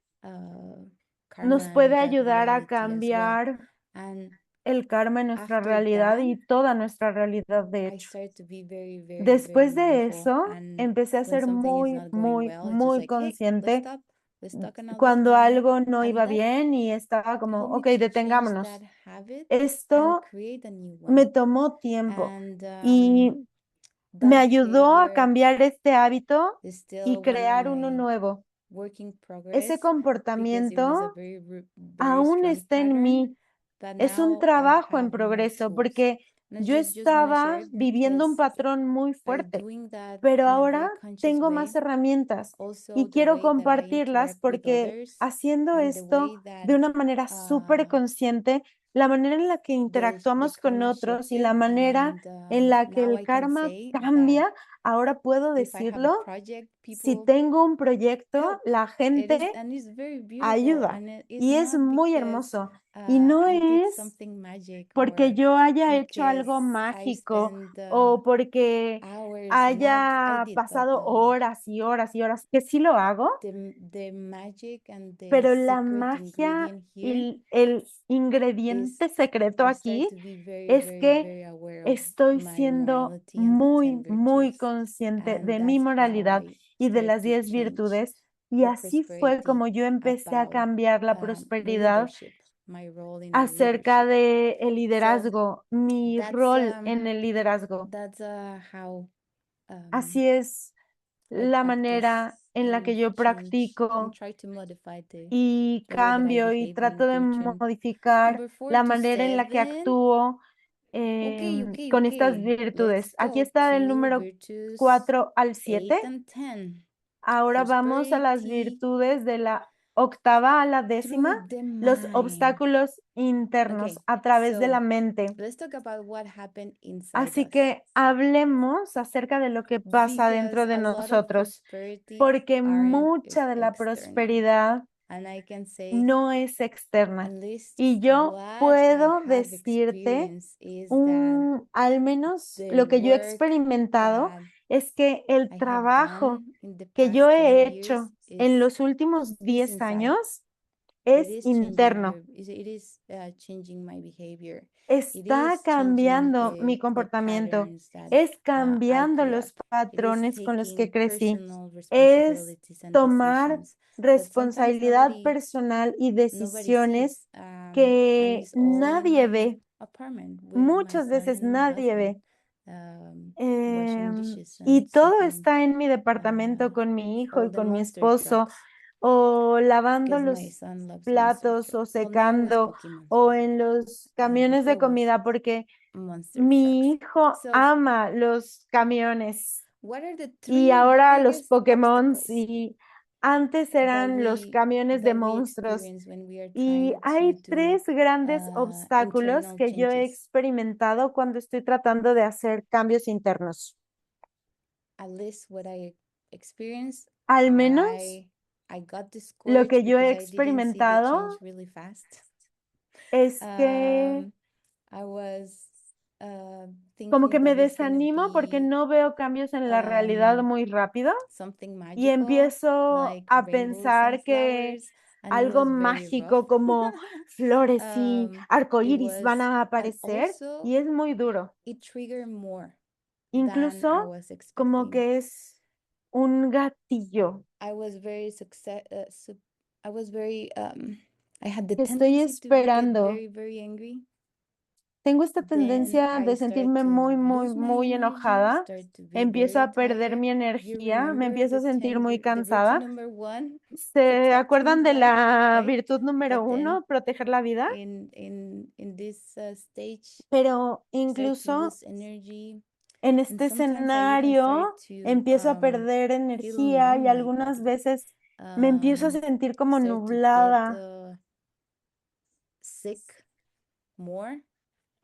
nos karma puede and that ayudar a reality as well. cambiar And el karma en nuestra after realidad that, y toda nuestra realidad, de I hecho. started to be very, very, very Después de mindful. eso, And empecé a when ser something is muy, not going muy, well, it's just muy like, hey, let's consciente stop. Let's talk another cuando time. algo no And iba that bien y estaba como, helped me ok, to change that detengámonos. habit and Esto create a new me one. tomó tiempo And y me that ayudó a behavior cambiar este hábito is still y one of crear uno my nuevo. work in Ese progress because it was a comportamiento very aún strong está en pattern. mí. But Es un now I trabajo en have more progreso tools. porque And I yo just want to share estaba it viviendo un because patrón muy by fuerte, doing that pero in a ahora very conscious tengo más way, herramientas also y the quiero way that I compartirlas interact with porque others haciendo and the esto way that de una manera súper consciente, la manera en la que the interactuamos con karma otros y la shifted, manera and en la que now el I can karma say that cambia, ahora puedo if I have a decirlo. project, Si people tengo un proyecto, help. la gente And it's very beautiful, ayuda and it is y es not muy because hermoso. Y no I did es something magic porque or yo haya hecho because algo I mágico spend o porque hours. Not I haya did, but pasado horas y horas y horas, que sí lo hago, the magic and the pero la secret magia ingredient here y el is ingrediente secreto I start aquí to be very, es very, que very aware of estoy my siendo morality and the 10 muy, muy virtues. consciente And de mi that's how moralidad I y de start las to 10 change virtudes Y or así fue como prosperity yo empecé a about cambiar la prosperidad leadership, my role in the acerca leadership. de el So liderazgo, mi that's rol en el liderazgo. how Así es I la practice manera en la que and yo change and practico try to modify y the way that I cambio y behave in the trato de future. modificar Number 4 la to manera en la que 7. actúo Okay, okay, con estas okay. Let's virtudes. Aquí go está el to número virtues 4 al 7. 8 and 10. Ahora vamos a las Prosperity virtudes de la octava a la décima, through the los mind. obstáculos internos Okay, a través de so la mente. let's talk about what happened inside Así us. que hablemos acerca de lo que pasa dentro Because de a lot of nosotros, prosperity porque aren't mucha de la external. prosperidad And I can say no es externa. at least Y yo what I puedo have decirte, experienced is that al menos the lo que yo he work experimentado that es que el I have trabajo done in the que yo past 10 he years hecho en los últimos is 10 inside. años It es is interno. changing my behavior. It Está is changing cambiando mi the comportamiento, patterns that es I cambiando grew los up. It is patrones con los que taking crecí, personal es responsibilities and tomar decisions that sometimes responsabilidad personal y nobody sees. decisiones And que it's all in nadie my ve, apartment with my muchas son veces and my nadie husband, ve. washing dishes Y and todo sweeping está en mi departamento con mi hijo all y the con mi monster esposo, trucks o lavando because my los son loves monster platos o trucks. Well, now it's secando Pokemon, o but en los camiones de before was comida porque monster mi trucks. hijo So, ama los camiones what are the y 3 ahora los biggest Pokémons obstacles y antes eran los camiones de that we monstruos. experience when we are Y trying hay to do 3 grandes obstáculos internal que yo he changes? experimentado cuando estoy tratando de hacer cambios internos. At least what I experienced, Al menos I got lo discouraged que yo he because I didn't see the experimentado change really fast. es que I was como que thinking me that it's gonna desanimo porque be no veo cambios en la realidad muy rápido something y magical, empiezo like a rainbows and pensar que flowers, and it algo was very rough. mágico como flores y It arcoíris van was, a and aparecer also y es muy duro. it triggered more than I Incluso was como expecting. que es un gatillo. I was very I was very I had the Estoy tendency to get esperando. very, very angry. Tengo esta Then tendencia I de started sentirme to muy, muy, lose my muy energy, enojada. start to be Empiezo very a perder tired. mi You energía, me remember empiezo a sentir muy the virtue cansada. number 1, ¿Se protect acuerdan de 25, la right? virtud número But then 1, proteger la vida? in this stage, Pero start to incluso lose energy, en and este sometimes I even start escenario to empiezo a perder feel energía y numb my algunas body. veces me empiezo a sentir como Start to get nublada. sick more.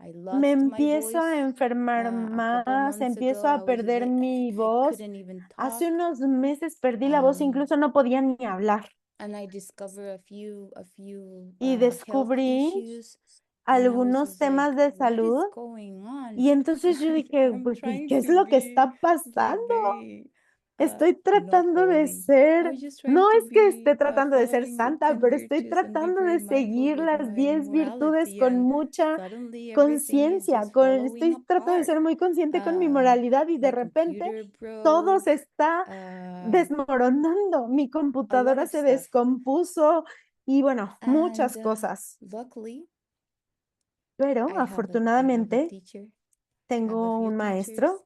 I Me lost my empiezo a voice. enfermar A couple más, months ago, empiezo I a was just perder like, mi I voz. couldn't even Hace talk. unos meses perdí la voz, incluso no podía ni hablar. And I discovered a few Y health descubrí issues. And I was algunos just like, temas de what is salud. going on? Y entonces yo dije, I'm pues, ¿y trying qué es to lo que be está like pasando? very Estoy not tratando de holy. I ser, was just trying no to es que be esté tratando de ser following the santa, 10 pero estoy virtues and be tratando very de mindful seguir with las my 10 virtudes morality, con and mucha suddenly everything is conciencia, just following estoy tratando de apart. ser muy consciente con mi moralidad y de My repente computer todo broke, se está desmoronando. Mi a lot computadora of se stuff. descompuso y bueno, muchas And cosas. luckily, Pero I have a afortunadamente teacher. I have a tengo few un teachers. maestro,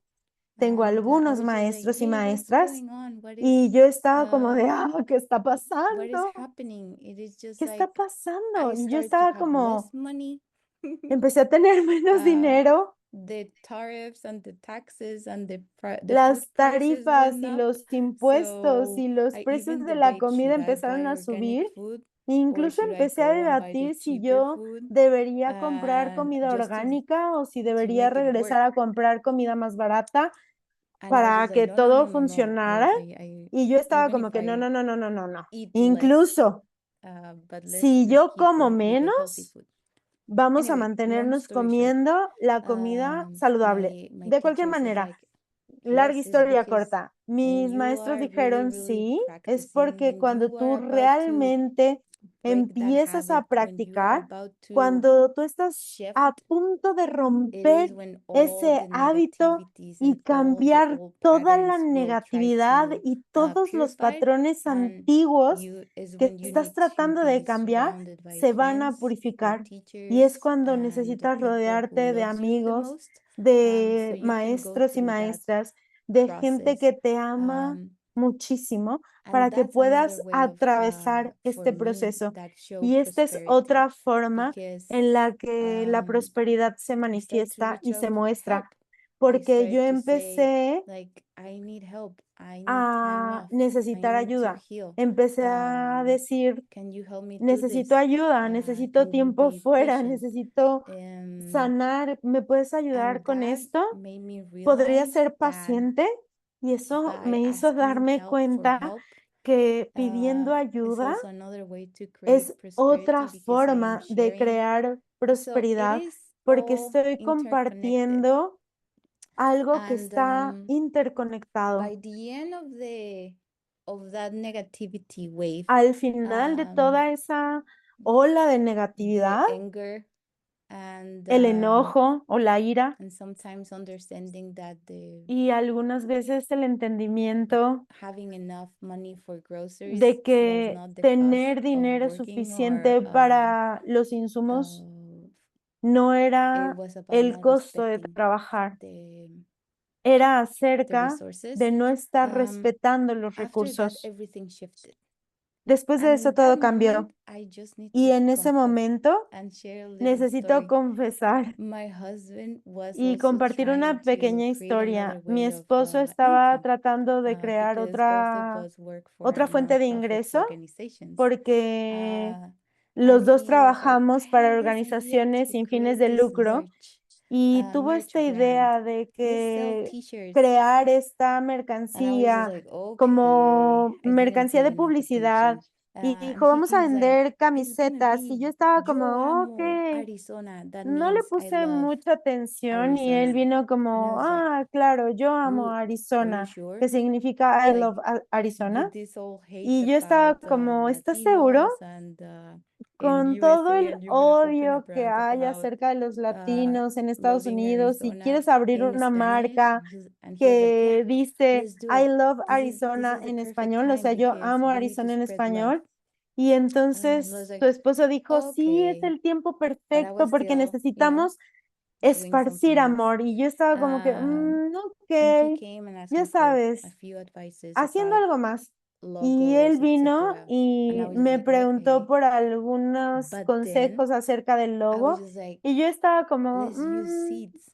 tengo And I algunos was just like, maestros y hey, what is maestras going on? y yo estaba como de, ¿qué está What is pasando? happening? It is just ¿Qué está like pasando? I Y yo start to estaba have como, less money. empecé a tener menos dinero, The tariffs and the taxes and the food las prices tarifas went y up. los impuestos So y los I precios even de la debate, comida should I empezaron buy a organic subir. food E or incluso should I empecé a go and buy the debatir si cheaper yo food? debería comprar And comida just orgánica o si to debería make it regresar work. a comprar comida más barata And I was para just like, que no, no, todo no, no, no. funcionara. Y yo estaba Even como if que no, I no, no, no, no, no, no. eat less, Incluso but si let's yo keep como with the healthy menos, food. vamos a Anyway, long mantenernos story short, comiendo la comida saludable. my De cualquier teacher says manera, like, larga yes, it's historia because corta. when Mis you maestros are really, dijeron really sí, es practicing, porque when cuando you are tú about to realmente break that empiezas a habit, when you're practicar, about to cuando tú estás a shift, punto de it is romper when all ese the hábito negativities and y all the cambiar old toda la patterns will try negatividad to y todos los purify, patrones and antiguos you is que when you estás need to tratando de be cambiar surrounded by se van a friends, by purificar. Y es teachers, cuando and the necesitas people who rodearte de loves you the amigos, most, so de you can go maestros y through that maestras, de gente process. que te ama muchísimo And para que that's another puedas way of atravesar for este me proceso. that show Y esta es prosperity, otra forma because en la que la prosperidad se I start to manifiesta reach y se out muestra, help. I porque yo start to say, empecé like, I need help, I need time a off, I necesitar need to ayuda. heal. Empecé a decir, Can you help me through necesito this? ayuda, necesito Can you tiempo be fuera, patient? necesito sanar, ¿me puedes ayudar And con that esto? made me ¿Podría realize ser that paciente? Y eso by me hizo asking darme help for cuenta help que pidiendo is ayuda also another way to create es otra prosperity, because I am forma de sharing. crear So it prosperidad, is porque all estoy interconnected. compartiendo algo que And está interconectado. by the end of that negativity wave, Al final de toda esa ola de the negatividad, anger and el enojo o la ira sometimes understanding that the y algunas veces el entendimiento having enough money for groceries de was que not the cost tener of dinero working, or suficiente para los insumos no it era was about el not costo de respecting trabajar, the era acerca resources. de no estar respetando los After that, recursos. everything shifted. Después de eso And that todo cambió. moment, I just need Y to en ese confess momento and share a little necesito story. confesar My husband was y also compartir trying una to pequeña create historia. another Mi way of esposo estaba income, tratando de crear because both of us work for otra fuente de nonprofit ingreso organizations. porque And los dos he was like, trabajamos I para have this idea organizaciones to sin fines create de this lucro y tuvo merch esta brand. idea de Let's sell que t-shirts. crear esta And I was just mercancía like, okay, como I didn't mercancía see de an publicidad application. y And dijo, vamos a he's like, vender it's gonna camisetas be y yo estaba Yo como, ok, amo Arizona. That no le means I puse love mucha atención y él Arizona. vino And I como, was like, ah, claro, yo amo bro, are you Arizona, sure? que significa I Like, love Arizona. with this whole hate Y yo estaba about como, ¿estás seguro? Latinos and in Con todo USA, el and you want to open a odio que brand hay about acerca de los latinos en Estados loving Unidos, si Arizona quieres abrir in una Spanish. marca And he was like, yeah, que dice let's do I it. love This Arizona is the en perfect español, o time sea, yo because amo we need to Arizona en spread love. español. Y And I was entonces like, su esposo dijo, sí, es okay. el tiempo But I perfecto was porque still, necesitamos doing esparcir something else. amor. Y yo estaba como que, And he ok, came and asked ya me for a sabes, few advices haciendo about algo más. Y él logos, vino etc. And I y was just me like, preguntó okay. por algunos But then consejos acerca del I was logo just like, y yo estaba como, let's use seeds.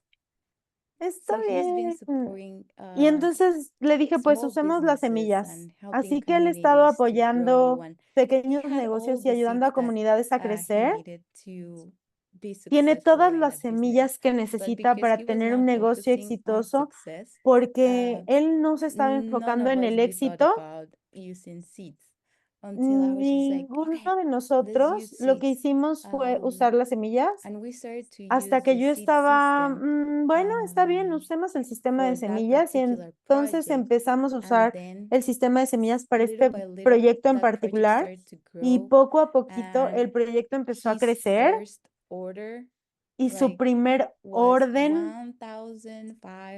está So he's been bien. supporting Y entonces le dije, pues small usemos las businesses semillas. and helping Así que él ha estado communities to grow. apoyando And he pequeños had all negocios y the ayudando seeds a that comunidades a he crecer. needed to be Tiene successful todas in las that business. semillas que But necesita because para he was tener un not negocio focusing on exitoso success, porque él no se estaba none enfocando of en us el we thought éxito. about using seeds until I was just like, Ninguno okay, de let's nosotros use lo que seeds. hicimos fue usar las semillas And we started to hasta use que the yo seed estaba, system bueno, está bien, usemos el sistema de for that semillas y particular entonces project. empezamos a And usar then el sistema de semillas para little este by little, proyecto en that project particular started to y grow. poco a poquito And el proyecto empezó a his crecer first order, y su like, primer was orden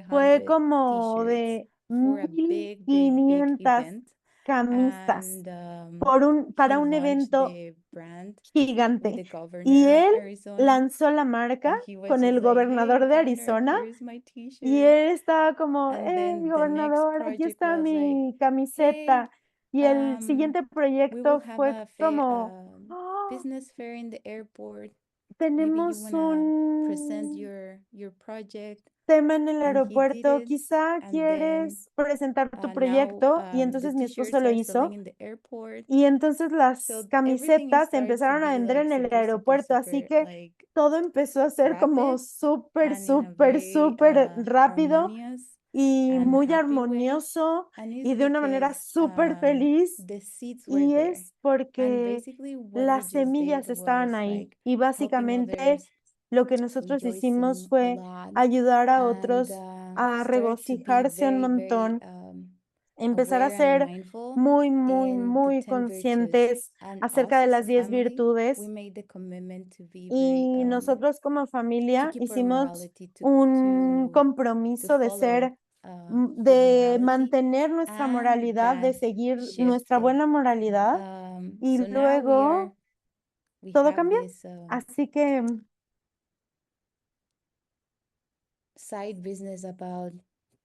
fue 1,500 como t-shirts de for a mil big, big, big quinientas event. camisas And para he un launched evento the brand with gigante. the Y governor of él Arizona. lanzó la marca And he was con just el like, hey, gobernador de governor, Arizona here's my y t-shirt. él estaba como, And then the next gobernador, aquí project está was like, mi hey, camiseta. Y el siguiente we will proyecto have fue a fair, como, "Ah, business fair in the airport. Maybe you tenemos wanna present un your project. tema en el And he did aeropuerto, it. quizá And then quieres presentar tu now proyecto. Y the entonces mi esposo t-shirts lo are selling hizo. in the airport. Y entonces las So everything camisetas se started to empezaron a be vender like en el super, super, aeropuerto, así super que like todo empezó a ser como rapid súper, and in a súper, very súper rápido harmonious y and muy happy way. armonioso And it's y de una manera because súper feliz. the seeds were Y there. es And porque basically what we las just did semillas was estaban ahí. like Y helping básicamente others, lo que nosotros hicimos rejoicing a fue lot, ayudar a and otros a start to be regocijarse un very, very montón empezar a aware and ser mindful. muy, muy, In the muy 10 virtues. conscientes And acerca us de as a las 10 family, we virtudes. made the commitment to be very Y nosotros como to familia keep our hicimos morality, un to compromiso de follow ser, good de morality, mantener nuestra and moralidad, de that seguir nuestra shifted. buena moralidad, y So now luego we todo have cambió. this Así que side business about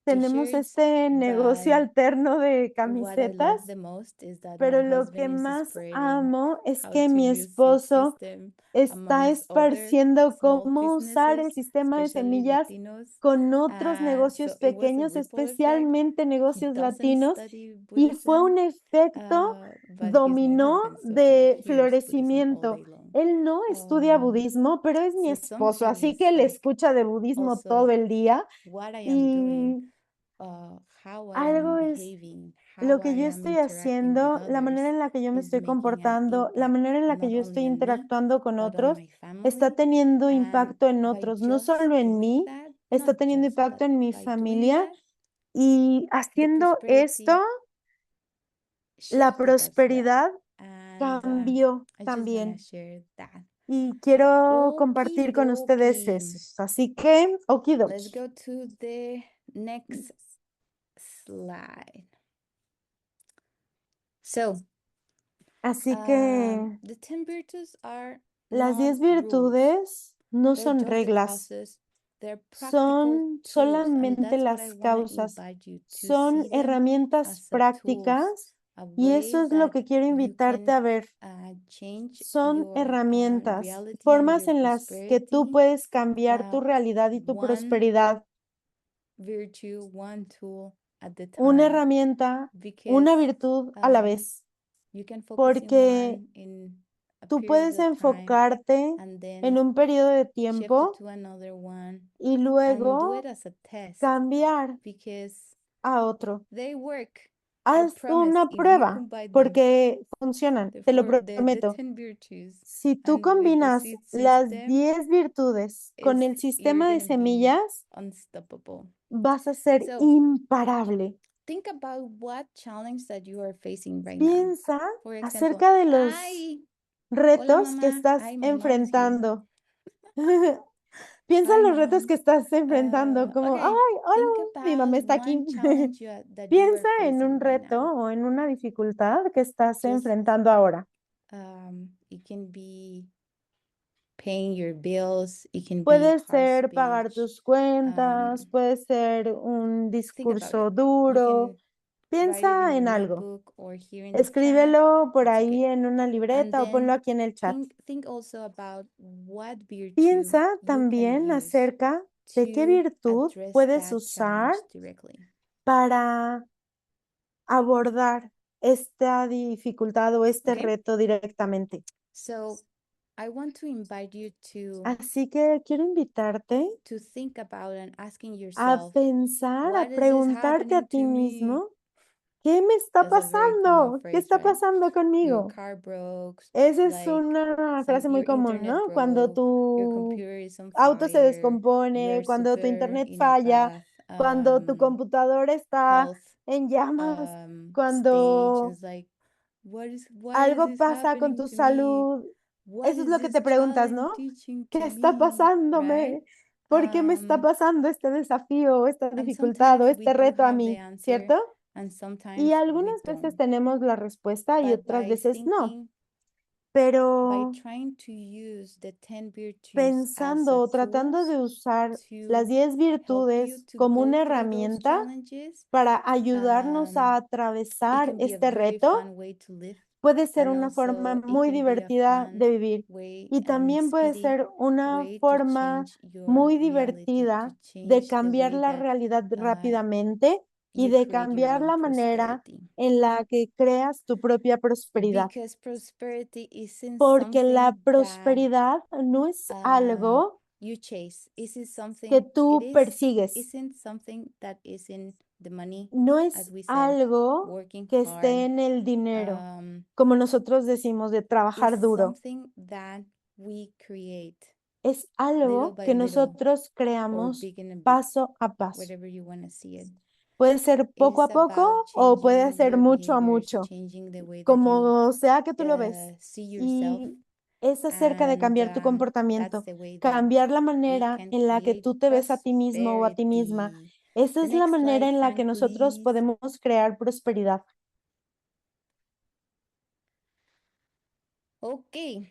tenemos t-shirts, este negocio but alterno de what I love camisetas, the most is that my pero lo que husband is más spreading amo es how que to mi use seed esposo system está amongst other esparciendo small cómo usar el businesses, sistema de especially semillas Latinos. con otros So negocios it was a pequeños, ripple effect. especialmente He negocios doesn't latinos, study y fue un Buddhism, efecto but he's my dominó husband, so he de hears Buddhism all florecimiento. day long. Él no estudia budismo, pero es mi So esposo, así sometimes, que él like, escucha de budismo todo also el día. what I am doing, Y how I am algo es behaving, lo how que I yo am estoy interacting with haciendo, la manera others en la que yo me is estoy making an comportando, la impact manera en la que not yo estoy only on me, interactuando con but on otros, my está family. teniendo And impacto en by otros, no just solo en doing mí, that, está not teniendo just, impacto but en mi by doing familia. that, Y the haciendo esto, la shifted as well. prosperidad And cambió I just want to también. share that. Y quiero Okie compartir con ustedes dokie. eso. Así que, Let's okidoki. go to the next slide. So, Así que the 10 virtues are las 10 not rules. virtudes no They're son just the reglas, causes. They're practical son tools. And solamente that's what I las want to causas, invite you to son see them herramientas as a tools, prácticas, a y eso way es lo that que quiero you invitarte can a ver. change Son your herramientas, reality and formas your en las que tú prosperity. puedes cambiar tu realidad y tu One prosperidad. virtue, one tool at the Una time. herramienta, Because una virtud a la vez. you can focus Porque in one in a tú period puedes of time enfocarte and then en un periodo de shift it tiempo to another one y and do luego it as a test cambiar because a otro. they work. I Haz promise una if you prueba combine them, porque funcionan, te lo the prometo. 10 virtues Si tú and with the combinas seed las system, 10 virtudes con el you're sistema de gonna be semillas, unstoppable. vas a ser So imparable. think about what challenge that you are facing right now. Piensa For example, acerca de los retos que mamá. estás Ay, my mom is here. enfrentando. Piensa Hi, en los retos Mom. que estás enfrentando, como, Okay, ay, think hola, mi mamá about está one aquí. challenge that you are Piensa en facing un right reto now. o en una dificultad que estás Just enfrentando ahora. it can be paying your bills. It can be Puede hard ser pagar speech. tus cuentas, puede ser un Think about discurso it. You duro. can write it in Piensa your en algo. notebook or here in the chat. Escríbelo por It's ahí okay. en una And libreta o ponlo then aquí en el chat. think also about what virtue Piensa you can también use acerca de qué to virtud address puedes that usar challenge directly. para abordar esta dificultad o este Okay. reto directamente. So I want to invite you Así que quiero invitarte to think about and asking a yourself, pensar, what a is this preguntarte a happening ti to me? mismo, ¿qué me está That's a very common pasando? ¿Qué phrase, está right? pasando Your conmigo? car broke, Esa es like una frase muy your común, internet ¿no? Cuando broke, your tu computer is on auto se fire, descompone, you're cuando tu super internet in a falla, bad cuando tu computadora está health en llamas, stage, cuando and it's like, why is algo this pasa con happening tu to me? salud. What Eso is es lo que this te preguntas, challenge ¿no? teaching ¿Qué to está me, right? pasándome? ¿Por qué me está pasando este desafío, esta And dificultad o sometimes we este do reto a have the mí, answer, ¿cierto? and Y sometimes we algunas veces don't. tenemos la respuesta y But otras by veces no. thinking, by Pero trying to use the 10 virtues as pensando o tratando de tools usar las to 10 help you virtudes to como go una through those herramienta challenges, para ayudarnos a it atravesar can be a este very reto, fun way to live, puede ser and una forma also it muy can be a divertida fun de vivir. way Y and también puede speedy ser una way to forma change your muy reality, divertida to de change the cambiar way la that realidad rápidamente y you de create your cambiar own la manera prosperity. en la que creas tu propia prosperidad. Because prosperity isn't Porque la something that prosperidad no es algo you chase. que It tú persigues. isn't something that is in the money, No as es we said, algo working que hard. esté en el dinero, como nosotros decimos, de trabajar It's duro. something that we create Es little algo by que little nosotros or creamos big in a big, paso a paso. whatever you want to see it. Puede ser poco a It's poco about o puede changing ser your mucho a behaviors, mucho, changing the way that you como sea que tú lo ves. see yourself, Y es acerca de and cambiar tu that's comportamiento, the way that cambiar la we manera can en la que create tú te ves a ti mismo o a ti misma. prosperity. Esa The es la next manera slide, en la que Frank, nosotros please. podemos crear prosperidad. Okay,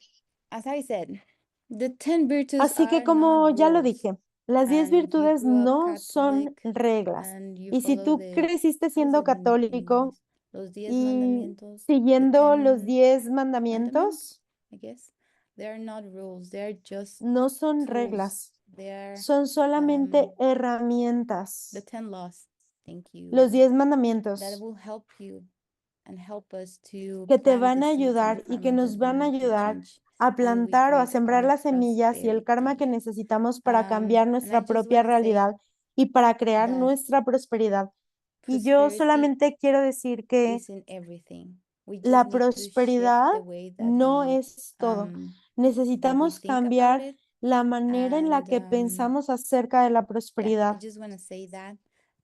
as I said, the 10 virtues Así que are not como ya lo rules. dije, las 10 And if you virtudes grew up no son Catholic reglas. and you Y si follow tú the, creciste how is siendo it in católico English? Los 10 y mandamientos, the siguiendo los 10 10 mandaments, mandamientos, I guess. They are not rules, they are just no son tools. reglas, They are son solamente the herramientas. 10 laws, thank you, Los 10 that mandamientos will help you and help us to que te plant van the a seeds and the ayudar y que karma nos that we van a need to ayudar change a how we plantar o a create sembrar our las semillas y el karma que prosperity. necesitamos para cambiar And I nuestra just propia want to say realidad y para crear that nuestra prosperidad. Y yo prosperity solamente quiero decir que is in everything. We just la need to shift prosperidad the way that no we es todo. that we Necesitamos think about cambiar it. la manera en la And que pensamos acerca de la yeah, I prosperidad. just want to say that.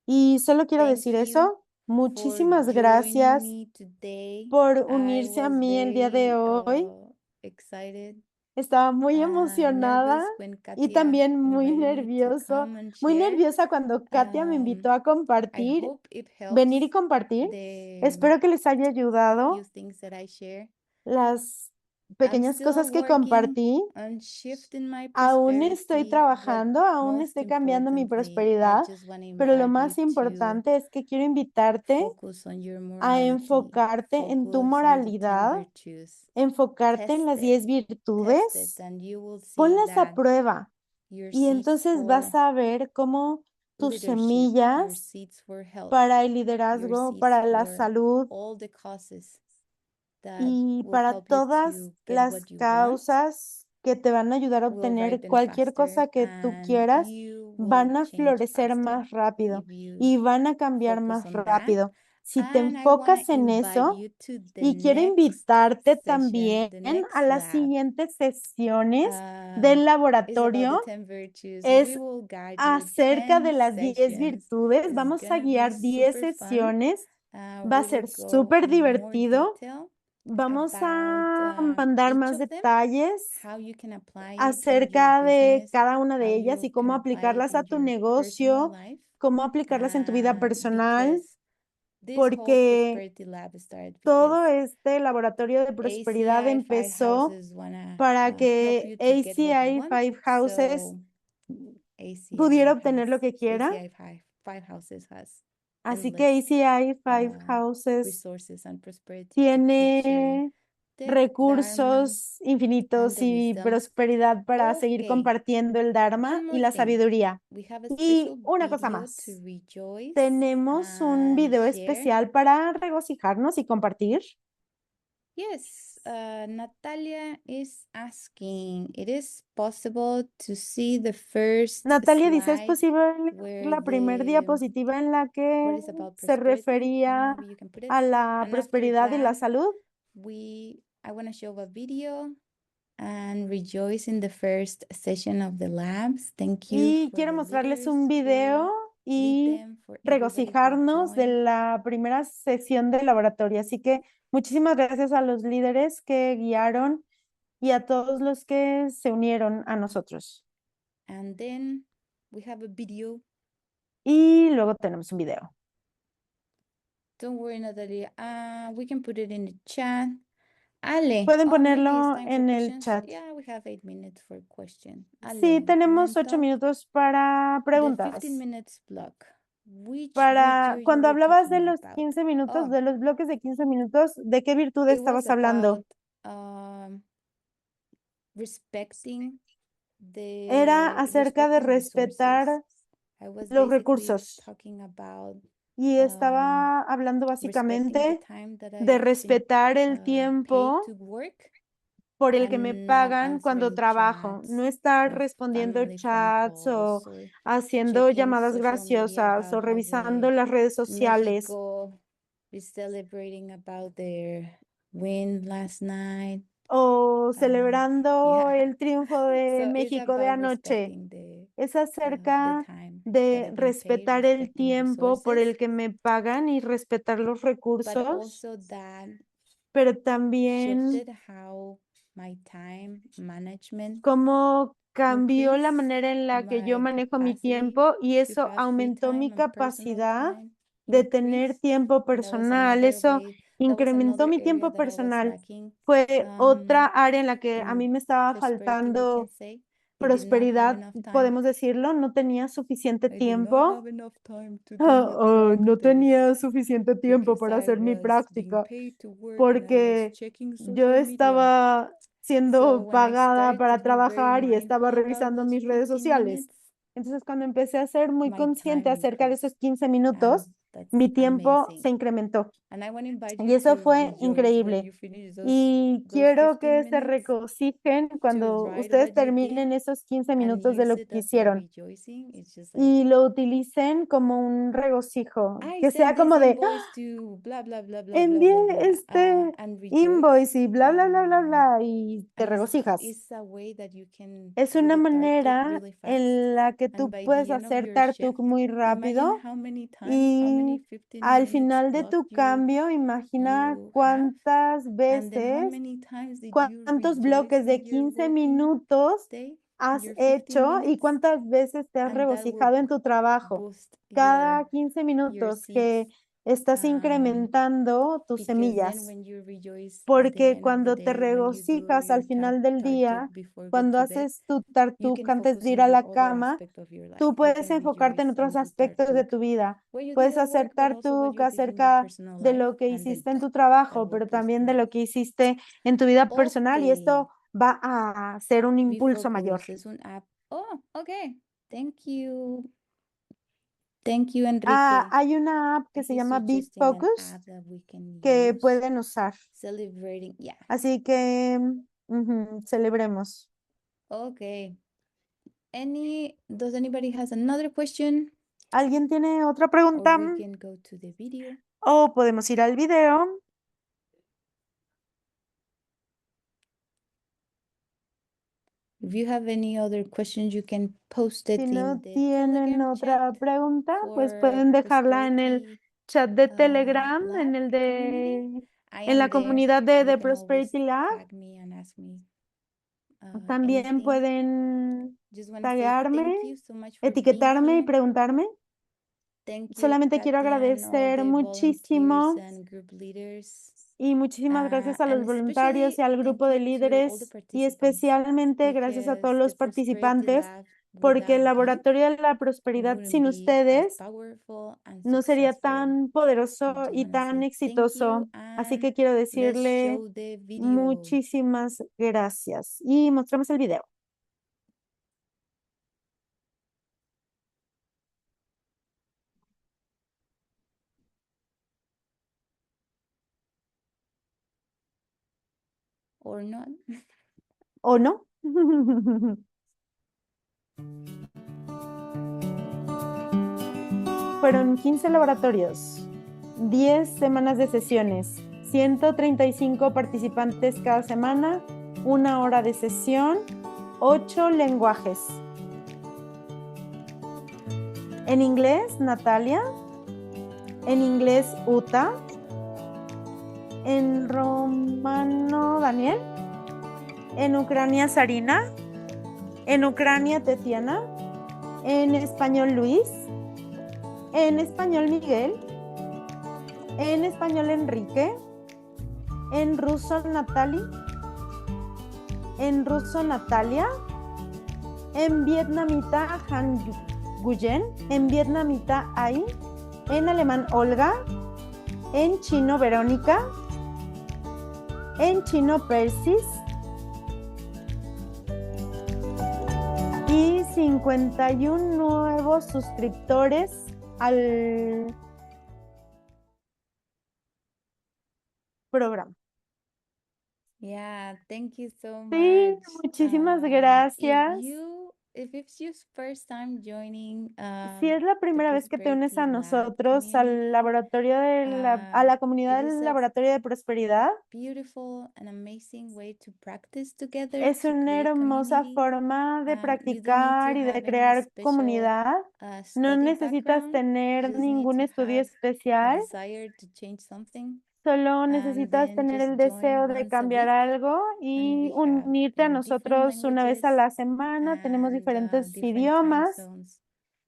Y solo quiero Thank decir you eso. for Muchísimas joining gracias me today. por I unirse a was mí el día de very hoy. excited Estaba muy emocionada nervous when y Katia también muy invited me to nervioso, come and muy share. nerviosa cuando Katia me invitó a I compartir, hope it venir y helps compartir. the Espero que les haya few ayudado things that I share. las I'm pequeñas still cosas que working compartí. on shifting my Aún estoy prosperity, but trabajando, aún most estoy cambiando mi importantly, I prosperidad, just want to pero lo invite you más to importante es que quiero invitarte focus on your a morality, enfocarte en tu focus on the 10 moralidad, virtues, enfocarte en las test it, 10 virtudes, and you will see ponlas a that prueba your y seeds entonces for vas a ver cómo tus leadership, your semillas seeds for health, para el your liderazgo, seeds para la for salud all the causes that y will para help you todas to get las what you want causas que te van a ayudar a will obtener ripen cualquier cosa faster, que tú and quieras, you will van a change florecer faster más rápido if you y van a cambiar focus más on that. rápido. Si te And I want to enfocas en invite eso, you to the y quiero next invitarte session, también the next a las lab. siguientes sesiones Is del about laboratorio. the 10 virtues. We Es will guide you acerca de 10 las 10 sessions. virtudes. It's Vamos a gonna be guiar 10 super fun. sesiones. Va a We will ser go súper in more divertido. detail Vamos a about mandar each más of them, detalles how you can apply it in your acerca de business, cada una de how ellas you y can cómo apply it aplicarlas a in tu your personal negocio, life. cómo aplicarlas en tu vida personal, Because this whole porque prosperity lab started todo because este laboratorio de prosperidad ACI Five empezó Houses wanna para help que you to get what you ACI want. Five Houses So pudiera ACI obtener lo que quiera. Five Houses has Así que endless ACI Five Houses resources and prosperity to keep sharing tiene the Dharma recursos and infinitos the y wisdom. prosperidad para seguir Okay, compartiendo el Dharma one y more la thing. sabiduría. We have a Y special una cosa video to más. rejoice Tenemos un and video share. especial para regocijarnos y compartir. Yes, Natalia is asking, it is possible to see the first Natalia dice, ¿es slide posible ver where la primer diapositiva en la what que is about se prosperity? Frank, refería maybe you can put it. a la And after prosperidad y la that, salud? I want to show a video and rejoice in the first session of the labs. Thank you Y for quiero the mostrarles leaders un who video lead y them, for everybody who regocijarnos de joined. la primera sesión del laboratorio. Así que muchísimas gracias a los líderes que guiaron y a todos los que se unieron a nosotros. And then we have a video. Y luego tenemos un video. Don't worry, Natalia. We can put it in the chat. Ale, Pueden maybe it's ponerlo time for en el questions. chat. Yeah, we have 8 minutes for question. Sí, Ale, tenemos 8 mental, minutos para the 15 preguntas. minutes block. Which Para virtue you cuando were hablabas de talking los about? 15 minutos, Oh, de los bloques de 15 minutos, ¿de qué virtud it was estabas hablando? about respecting Era acerca de respetar resources. I was los basically recursos talking about y estaba hablando respecting the básicamente time that de I've been respetar el paid tiempo to work por el que me and not pagan cuando answering trabajo, chats no estar or respondiendo family phone chats o calls or haciendo checking llamadas social media graciosas o about how revisando las redes sociales Mexico is celebrating about their win last night. o celebrando Yeah. el triunfo de So it's México de about anoche. respecting the Es acerca time. de I've been paid, respetar el respecting tiempo por el resources, que me pagan y respetar los but recursos, also that pero también shifted how my time management cómo cambió la increased manera en la que yo my manejo mi capacity tiempo y to eso have free aumentó mi time and personal capacidad time de tener increased. tiempo And that was personal. another Eso way, that was incrementó another mi area tiempo that I was personal. lacking Fue otra área en la que a in mí me estaba prosperity, we can faltando say. I did not have prosperidad, enough time. podemos decirlo, no tenía suficiente I did not tiempo. have enough time to do my No practice tenía suficiente tiempo because para I hacer mi was being práctica paid to work and I was porque checking yo social media. estaba So siendo when I pagada started to para be very trabajar y estaba mindful about revisando those mis redes 15 sociales. minutes, Entonces, cuando empecé a ser muy my consciente time acerca de esos increased. 15 And minutos, that's mi tiempo amazing. se incrementó. And I want to invite Y you eso to fue rejoice when increíble. you finish Y those quiero 15 que se minutes, regocijen to cuando write ustedes what you did terminen esos 15 and minutos de use lo it que as a hicieron rejoicing. It's just like, y lo utilicen como un regocijo, I que sea sent this como de invoice to blah, blah, blah, blah, blah, envié blah, blah, este and rejoice. invoice y bla, bla, bla, bla, bla, y te And regocijas. it's a way that you can Es do una the manera Tartuk really fast. en la que And tú by puedes the end of hacer your Tartuk shift, muy imagine rápido how many times, how y many 15 al minutes final de block tu cambio, imagina you have, cuántas and then how veces, many times did you cuántos rejoice bloques in de your 15 working minutos day, has your 15 hecho y minutes, cuántas veces te has and that will regocijado en tu trabajo. boost Cada your 15 minutos seeds. que estás incrementando tus Because then semillas, when you rejoice at the porque end of the cuando te day, when you do regocijas al your final del Tartuk día, before go cuando to bed, haces tu you Tartuk can antes focus de ir on a the la other cama, aspect of your life. tú You puedes can enfocarte en rejoice otros and do aspectos de Tartuk tu vida. what you did Puedes at hacer work, but also what Tartuk you did in your acerca personal de life, lo que and then hiciste en tu that trabajo, will pero boost también de you. lo que hiciste en tu vida personal y Okay, esto va a ser un Be impulso Focus mayor. es un app. Oh, okay. Thank you. Thank you, Enrique. Hay una app que se He's llama Be suggesting an Focus app that we can que use. pueden usar. Celebrating, yeah. Así que celebremos. Okay. Does anybody has another question? ¿Alguien tiene otra Or pregunta? we can go to the video. O podemos ir al video. If you have any other questions, you can post it Si in no the tienen Telegram otra chat pregunta, pues for pueden dejarla en el Prosperity chat de Telegram, Lab en el community. I en la am there. comunidad de You The can always Prosperity Lab. tag me and ask me También anything. pueden Just want to say taguearme, thank you so much for being etiquetarme y here. preguntarme. Thank you, Solamente quiero Katia, and all agradecer the muchísimo volunteers and group leaders. y muchísimas gracias a los And voluntarios y al especially grupo thank de you to all the líderes y participants, especialmente gracias a todos because los the Prosperity participantes, Lab porque el without you laboratorio de la prosperidad wouldn't sin be as ustedes powerful and no sería successful. tan I poderoso just y wanna tan say thank you, exitoso. Así and que quiero let's decirle show the video. muchísimas gracias y mostramos el video. Or not. ¿O no? Fueron 15 laboratorios, 10 semanas de sesiones, 135 participantes cada semana, 1 hora de sesión, 8 lenguajes. En inglés, Natalia. En inglés, Uta. En romano, Daniel. En Ucrania, Sarina. En Ucrania, Tetiana. En español, Luis. En español, Miguel. En español, Enrique. En ruso, Natalie. En ruso, Natalia. En vietnamita, Han Nguyen. En vietnamita, Ai. En alemán, Olga. En chino, Verónica. En chino, Persis. Y 51 nuevos suscriptores al programa. Yeah, thank you so Sí, much. muchísimas If gracias. you if it's your first time joining Si es la the primera vez que te unes a Prosperity Lab nosotros, al community, laboratorio a la comunidad it is del a laboratorio de prosperidad, beautiful and amazing way to practice together es to una create hermosa community. forma de You don't need to practicar y de have any crear special comunidad. No study necesitas background. tener You just need ningún to estudio have a especial, desire to change something, solo and necesitas then tener just el join deseo de once a cambiar week. algo And y we have unirte a in different nosotros una vez a languages la semana. Tenemos and diferentes different time idiomas, zones.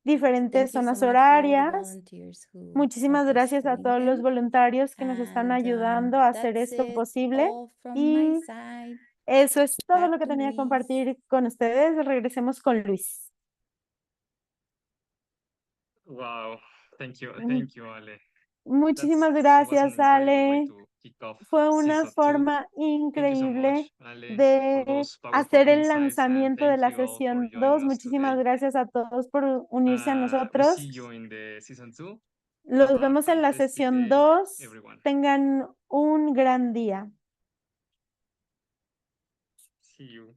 diferentes Thank you so zonas much for all the horarias. volunteers who Muchísimas help us gracias a doing todos los them. voluntarios que nos están And ayudando a hacer that's esto it posible. all from my Y side. eso es todo lo Back que to tenía que Luis. compartir con ustedes. Regresemos con Luis. Wow, thank you, Ale. Muchísimas Was gracias, an incredible way Ale. to kick off Fue una season 2. forma Thank you so increíble much, Ale, for de those powerful hacer el insights, and lanzamiento de thank la you all for sesión joining 2. us Muchísimas today. gracias a todos por unirse a We nosotros. see you in the season 2. Los Have a vemos en la fantastic sesión day, 2. everyone. Tengan un gran día. See you.